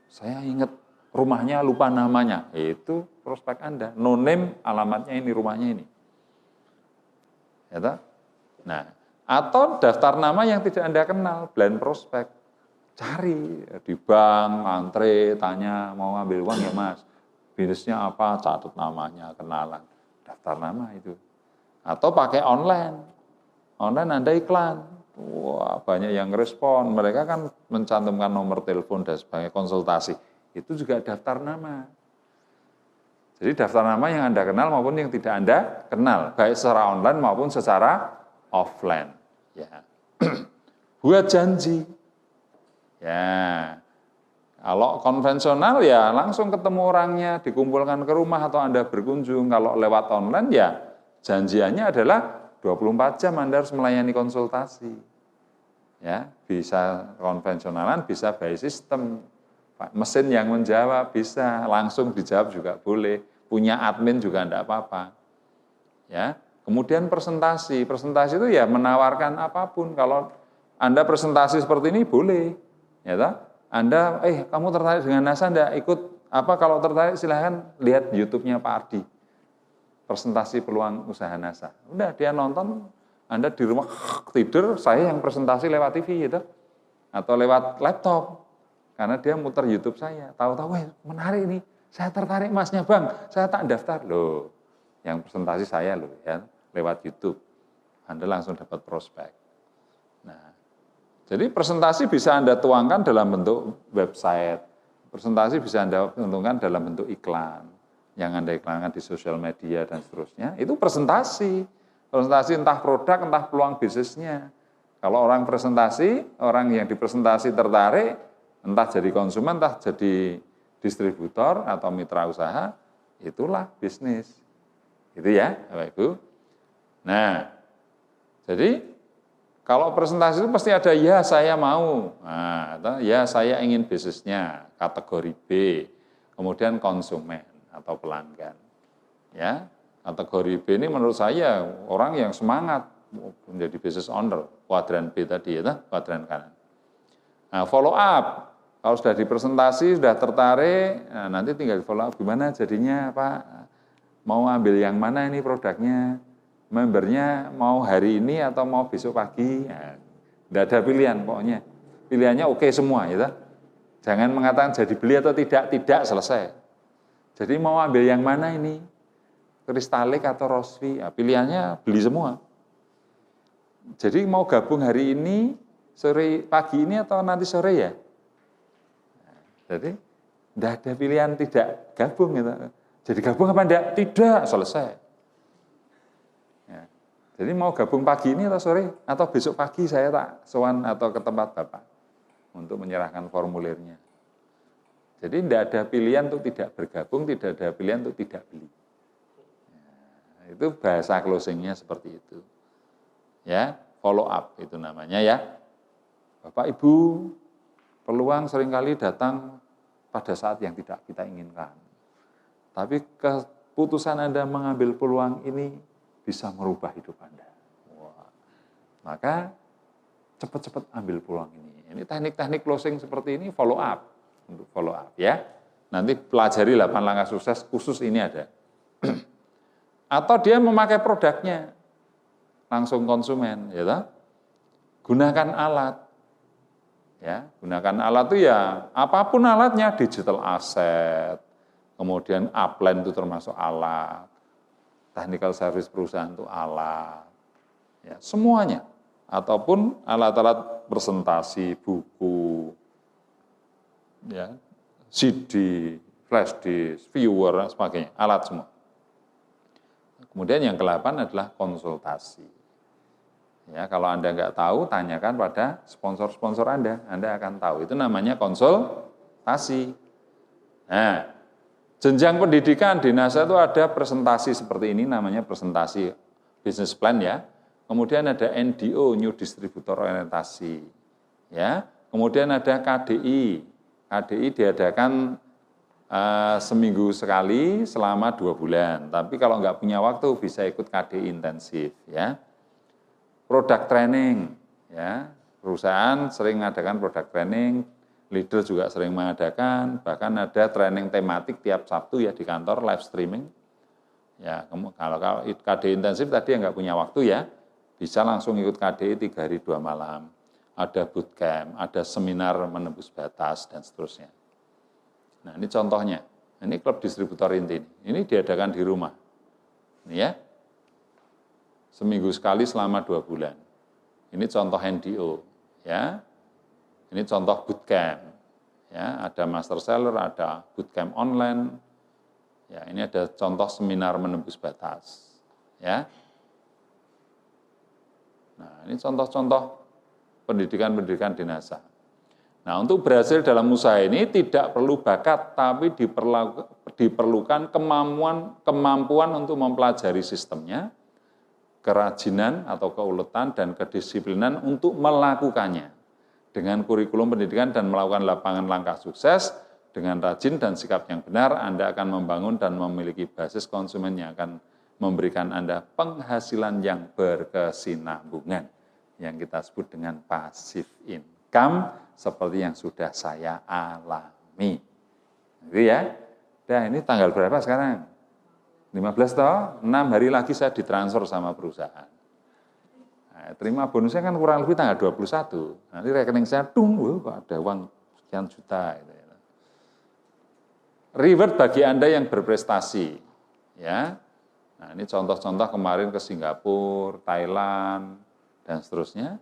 Saya ingat rumahnya lupa namanya, itu prospek Anda. No name, alamatnya ini, rumahnya ini. Ya, tak? Nah, atau daftar nama yang tidak Anda kenal, blind prospek. Cari di bank, antre, tanya, mau ngambil uang ya mas. Bisnisnya apa, catat namanya, kenalan. Daftar nama itu. Atau pakai online. Online Anda iklan. Wah, banyak yang respon. Mereka kan mencantumkan nomor telepon dan sebagai konsultasi. Itu juga daftar nama. Jadi daftar nama yang Anda kenal maupun yang tidak Anda kenal. Baik secara online maupun secara offline. Ya. Buat janji. Ya. Kalau konvensional ya langsung ketemu orangnya, dikumpulkan ke rumah atau Anda berkunjung. Kalau lewat online ya janjiannya adalah 24 jam Anda harus melayani konsultasi. Ya, bisa konvensionalan, bisa by system. Mesin yang menjawab bisa, langsung dijawab juga boleh. Punya admin juga enggak apa-apa. Ya. Kemudian presentasi itu ya menawarkan apapun. Kalau Anda presentasi seperti ini boleh, ya tak? Anda, kamu tertarik dengan NASA enggak? Ikut kalau tertarik silahkan lihat YouTube-nya Pak Ardi. Presentasi peluang usaha NASA. Udah dia nonton, Anda di rumah tidur, saya yang presentasi lewat TV gitu. Atau lewat laptop. Karena dia muter YouTube saya. Tahu-tahu menarik nih. Saya tertarik masnya Bang, saya tak daftar loh. Yang presentasi saya loh ya. Lewat YouTube, Anda langsung dapat prospek. Nah, jadi presentasi bisa Anda tuangkan dalam bentuk website, presentasi bisa Anda tuangkan dalam bentuk iklan, yang Anda iklankan di sosial media dan seterusnya, itu presentasi entah produk, entah peluang bisnisnya. Kalau orang presentasi, orang yang dipresentasi tertarik, entah jadi konsumen, entah jadi distributor atau mitra usaha, itulah bisnis. Gitu ya, Bapak Ibu. Nah, jadi kalau presentasi itu pasti ada ya saya mau, atau ya saya ingin bisnisnya kategori B, kemudian konsumen atau pelanggan, ya Kategori B ini menurut saya orang yang semangat menjadi business owner, kuadran B tadi ya, kuadran kanan. Nah, follow up, kalau sudah dipresentasi, sudah tertarik, nah nanti tinggal follow up gimana jadinya Pak, mau ambil yang mana ini produknya, membernya mau hari ini atau mau besok pagi, nah, tidak ada pilihan pokoknya, pilihannya oke semua ya. Jangan mengatakan jadi beli atau tidak selesai. Jadi mau ambil yang mana ini? Kristalik atau Rosvi? Ya, pilihannya beli semua. Jadi mau gabung hari ini, sore pagi ini atau nanti sore ya? Jadi tidak ada pilihan tidak gabung gitu. Jadi gabung apa enggak? Tidak, selesai. Ya. Jadi mau gabung pagi ini atau sore? Atau besok pagi saya tak sowan atau ke tempat Bapak untuk menyerahkan formulirnya. Jadi tidak ada pilihan untuk tidak bergabung, tidak ada pilihan untuk tidak beli. Ya, itu bahasa closingnya seperti itu. Ya, follow up itu namanya ya. Bapak Ibu, peluang seringkali datang pada saat yang tidak kita inginkan. Tapi keputusan Anda mengambil peluang ini bisa merubah hidup Anda. Wah. Maka cepat-cepat ambil peluang ini. Ini teknik-teknik closing seperti ini follow up. Untuk follow up ya. Nanti pelajari 8 langkah sukses khusus ini ada. Atau dia memakai produknya langsung konsumen, ya toh? Gunakan alat. Ya, gunakan alat itu ya apapun alatnya, digital asset, kemudian upline itu termasuk alat, technical service perusahaan itu alat, ya semuanya, ataupun alat-alat presentasi, buku, ya CD, flash disk, viewer, dan sebagainya, alat semua. Kemudian yang ke-8 adalah konsultasi. Ya, kalau Anda nggak tahu, tanyakan pada sponsor-sponsor Anda akan tahu. Itu namanya konsultasi. Nah, jenjang pendidikan di NASA itu ada presentasi seperti ini, namanya presentasi business plan ya. Kemudian ada NDO, New Distributor Orientasi. Ya, kemudian ada KDI. KDI diadakan seminggu sekali selama 2 bulan. Tapi kalau nggak punya waktu bisa ikut KDI intensif ya. Product training, ya perusahaan sering mengadakan product training, leader juga sering mengadakan, bahkan ada training tematik tiap Sabtu ya di kantor live streaming. Ya kalau KDI intensif tadi yang nggak punya waktu ya, bisa langsung ikut KDI 3 hari 2 malam. Ada bootcamp, ada seminar menembus batas dan seterusnya. Nah ini contohnya, ini klub distributor inti, ini diadakan di rumah, ini ya. Seminggu sekali selama 2 bulan. Ini contoh NDO, ya. Ini contoh bootcamp, ya. Ada master seller, ada bootcamp online, ya. Ini ada contoh seminar menembus batas, ya. Nah, ini contoh-contoh pendidikan-pendidikan di NASA. Nah, untuk berhasil dalam usaha ini tidak perlu bakat, tapi diperlukan kemampuan untuk mempelajari sistemnya, kerajinan atau keuletan dan kedisiplinan untuk melakukannya. Dengan kurikulum pendidikan dan melakukan lapangan langkah sukses, dengan rajin dan sikap yang benar, Anda akan membangun dan memiliki basis konsumen yang akan memberikan Anda penghasilan yang berkesinambungan, yang kita sebut dengan passive income, seperti yang sudah saya alami. Gitu ya. Nah, ini tanggal berapa sekarang? 15 toh, 6 hari lagi saya ditransfer sama perusahaan. Nah, terima bonusnya kan kurang lebih tanggal 21. Nanti rekening saya, kok ada uang sekian juta. Gitu. Reward bagi Anda yang berprestasi. Ya. Nah, ini contoh-contoh kemarin ke Singapura, Thailand, dan seterusnya.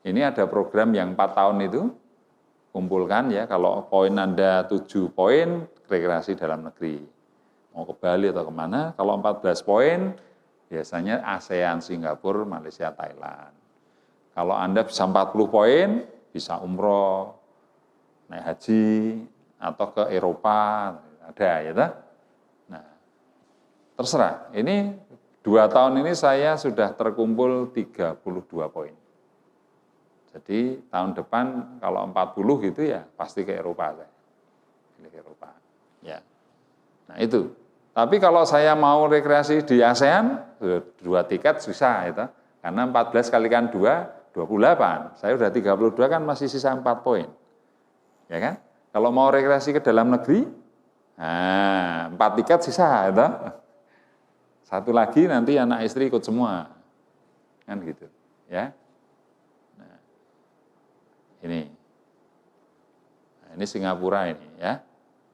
Ini ada program yang 4 tahun itu, kumpulkan ya, kalau poin Anda 7 poin, rekreasi dalam negeri. Mau ke Bali atau kemana, kalau 14 poin, biasanya ASEAN, Singapura, Malaysia, Thailand. Kalau Anda bisa 40 poin, bisa umroh, naik haji, atau ke Eropa, ada ya. Nah, terserah. Ini 2 tahun ini saya sudah terkumpul 32 poin. Jadi tahun depan kalau 40 gitu ya pasti ke Eropa saya. Pilih Eropa. Ya. Nah itu. Tapi kalau saya mau rekreasi di ASEAN, 2 tiket susah itu. Karena 14 kalikan 2, 28. Saya udah 32 kan masih sisa 4 poin. Ya kan? Kalau mau rekreasi ke dalam negeri, 4 tiket sisa itu. 1 lagi nanti anak istri ikut semua. Kan gitu, ya. Nah, ini Singapura ini, ya.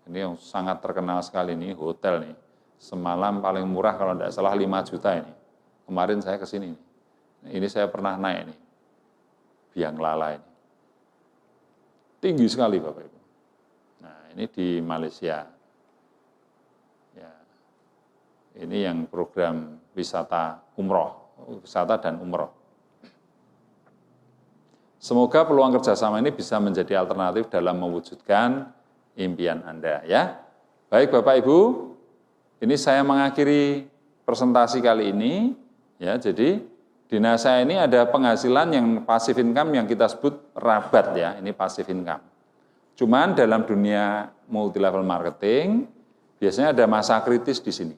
Ini yang sangat terkenal sekali nih, hotel nih. Semalam paling murah kalau tidak salah 5 juta ini. Kemarin saya ke sini. Ini saya pernah naik nih. Biang Lala ini. Tinggi sekali Bapak Ibu. Nah, ini di Malaysia. Ya. Ini yang program wisata dan umroh. Semoga peluang kerjasama ini bisa menjadi alternatif dalam mewujudkan impian Anda, ya. Baik Bapak Ibu, ini saya mengakhiri presentasi kali ini, ya. Jadi di NASA ini ada penghasilan yang passive income yang kita sebut rabat, ya. Ini passive income. Cuman dalam dunia multi level marketing biasanya ada masa kritis di sini,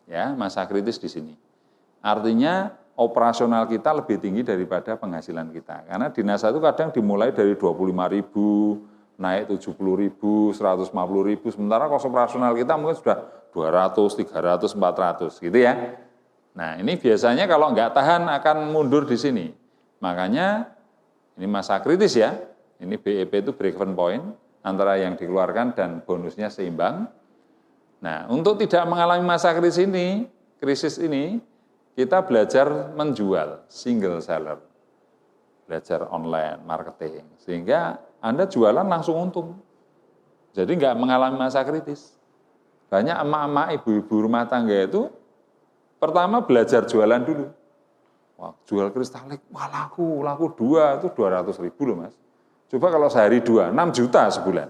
ya. Masa kritis di sini. Artinya operasional kita lebih tinggi daripada penghasilan kita. Karena di NASA itu kadang dimulai dari 25.000, naik 70.000, 150.000, sementara kos operasional kita mungkin sudah 200, 300, 400 gitu ya. Nah ini biasanya kalau nggak tahan akan mundur di sini. Makanya ini masa kritis ya, ini BEP itu break even point, antara yang dikeluarkan dan bonusnya seimbang. Nah untuk tidak mengalami masa krisis ini, kita belajar menjual, single seller, belajar online, marketing, sehingga Anda jualan langsung untung. Jadi nggak mengalami masa kritis. Banyak emak-emak, ibu-ibu rumah tangga itu, pertama belajar jualan dulu. Wah, jual kristalik, wah laku 2, itu 200.000 loh Mas. Coba kalau sehari 2, 6 juta sebulan.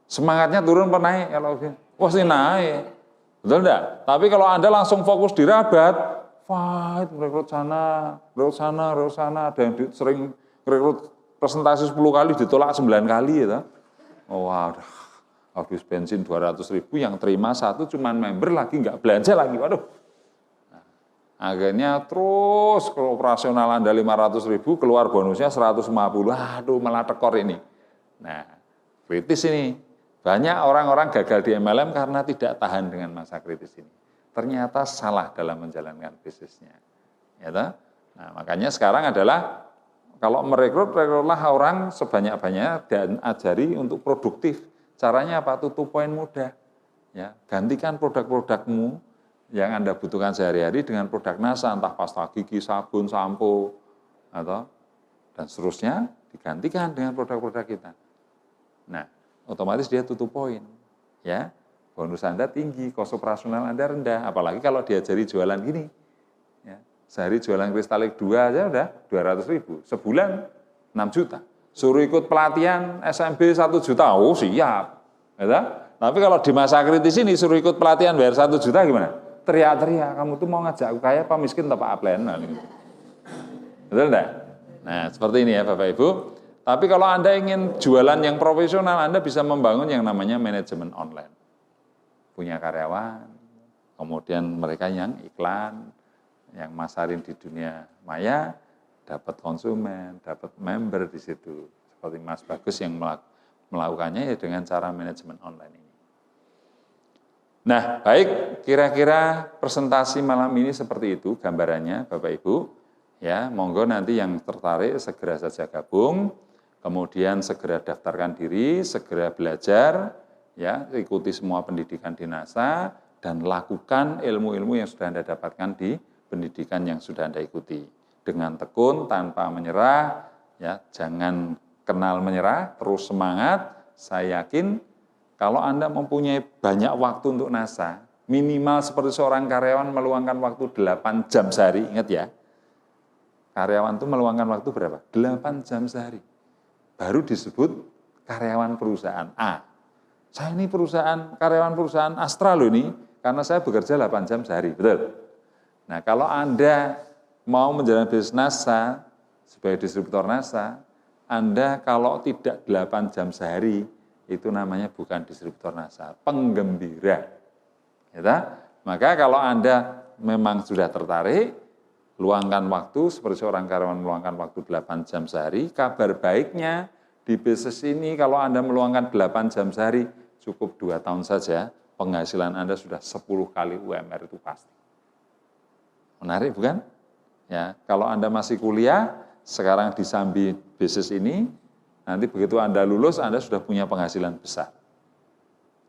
Semangatnya turun apa naik? Kalau wah sih naik. Betul enggak? Tapi kalau Anda langsung fokus di rabat, fight, rekrut sana, ada yang sering rekrut presentasi 10 kali ditolak 9 kali ya. Oh, wah, habis bensin 200.000 yang terima 1 cuman member lagi nggak belanja lagi. Waduh. Nah, akhirnya terus kalau operasional Anda 500.000 keluar bonusnya 150. Aduh, malah tekor ini. Nah, kritis ini. Banyak orang-orang gagal di MLM karena tidak tahan dengan masa kritis ini. Ternyata salah dalam menjalankan bisnisnya. Ya, nah, makanya sekarang adalah kalau merekrutlah orang sebanyak-banyaknya dan ajari untuk produktif. Caranya apa? Tutup poin mudah. Ya, gantikan produk-produkmu yang Anda butuhkan sehari-hari dengan produk NASA, entah pasta gigi, sabun, sampo, atau dan seterusnya digantikan dengan produk-produk kita. Nah, otomatis dia tutup poin, ya. Bonus Anda tinggi, kos operasional Anda rendah, apalagi kalau diajari jualan gini. Ya. Sehari jualan kristalik 2 aja udah 200.000, sebulan 6 juta. Suruh ikut pelatihan SMB 1 juta, oh siap. Ya. Tapi kalau di masa kritis ini suruh ikut pelatihan bayar 1 juta gimana? Teriak-teriak, kamu tuh mau ngajak aku kaya apa miskin atau apa upline. Betul enggak? Nah, seperti ini ya Bapak Ibu. Tapi kalau Anda ingin jualan yang profesional, Anda bisa membangun yang namanya manajemen online. Punya karyawan, kemudian mereka yang iklan, yang masarin di dunia maya, dapat konsumen, dapat member di situ. Seperti Mas Bagus yang melakukannya ya dengan cara manajemen online ini. Nah, baik, kira-kira presentasi malam ini seperti itu gambarannya Bapak Ibu. Ya, monggo nanti yang tertarik segera saja gabung. Kemudian segera daftarkan diri, segera belajar, ya, ikuti semua pendidikan di NASA, dan lakukan ilmu-ilmu yang sudah Anda dapatkan di pendidikan yang sudah Anda ikuti. Dengan tekun, tanpa menyerah, ya, jangan kenal menyerah, terus semangat. Saya yakin kalau Anda mempunyai banyak waktu untuk NASA, minimal seperti seorang karyawan meluangkan waktu 8 jam sehari, ingat ya. Karyawan itu meluangkan waktu berapa? 8 jam sehari. Baru disebut karyawan perusahaan A. Saya ini karyawan perusahaan Astra loh ini, karena saya bekerja 8 jam sehari, betul? Nah, kalau Anda mau menjalankan bisnis NASA, sebagai distributor NASA, Anda kalau tidak 8 jam sehari, itu namanya bukan distributor NASA, penggembira. Ya, maka kalau Anda memang sudah tertarik, luangkan waktu, seperti seorang karyawan meluangkan waktu 8 jam sehari, kabar baiknya di bisnis ini kalau Anda meluangkan 8 jam sehari, cukup 2 tahun saja, penghasilan Anda sudah 10 kali UMR itu pasti. Menarik bukan? Ya, kalau Anda masih kuliah, sekarang disambi bisnis ini, nanti begitu Anda lulus, Anda sudah punya penghasilan besar.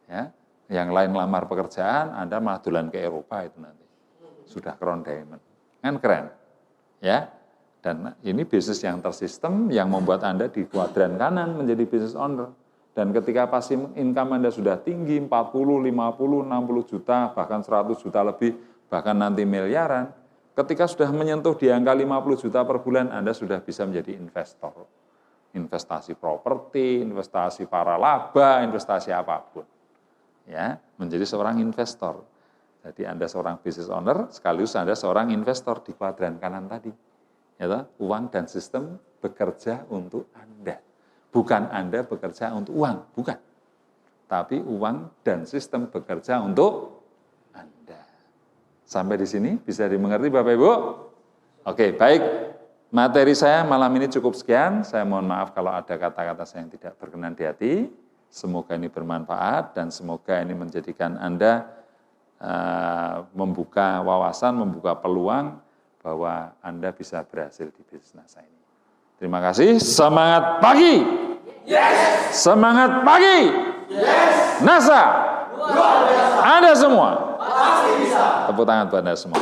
Ya, yang lain lamar pekerjaan, Anda malah dolan ke Eropa itu nanti. Sudah crown diamond. Kan keren. Ya. Dan ini bisnis yang tersistem yang membuat Anda di kuadran kanan menjadi business owner. Dan ketika passive income Anda sudah tinggi, 40, 50, 60 juta, bahkan 100 juta lebih, bahkan nanti miliaran, ketika sudah menyentuh di angka 50 juta per bulan, Anda sudah bisa menjadi investor. Investasi properti, investasi para laba, investasi apapun. Ya, menjadi seorang investor. Jadi Anda seorang business owner, sekaligus Anda seorang investor di kuadran kanan tadi. Ya, uang dan sistem bekerja untuk Anda. Bukan Anda bekerja untuk uang, bukan. Tapi uang dan sistem bekerja untuk Anda. Sampai di sini bisa dimengerti Bapak Ibu? Oke, baik. Materi saya malam ini cukup sekian. Saya mohon maaf kalau ada kata-kata saya yang tidak berkenan di hati. Semoga ini bermanfaat dan semoga ini menjadikan Anda membuka wawasan, membuka peluang bahwa Anda bisa berhasil di bisnis NASA ini. Terima kasih, semangat pagi! Yes! Semangat pagi! Yes! NASA! Luar biasa! Anda semua! Pasti bisa! Tepuk tangan buat Anda semua.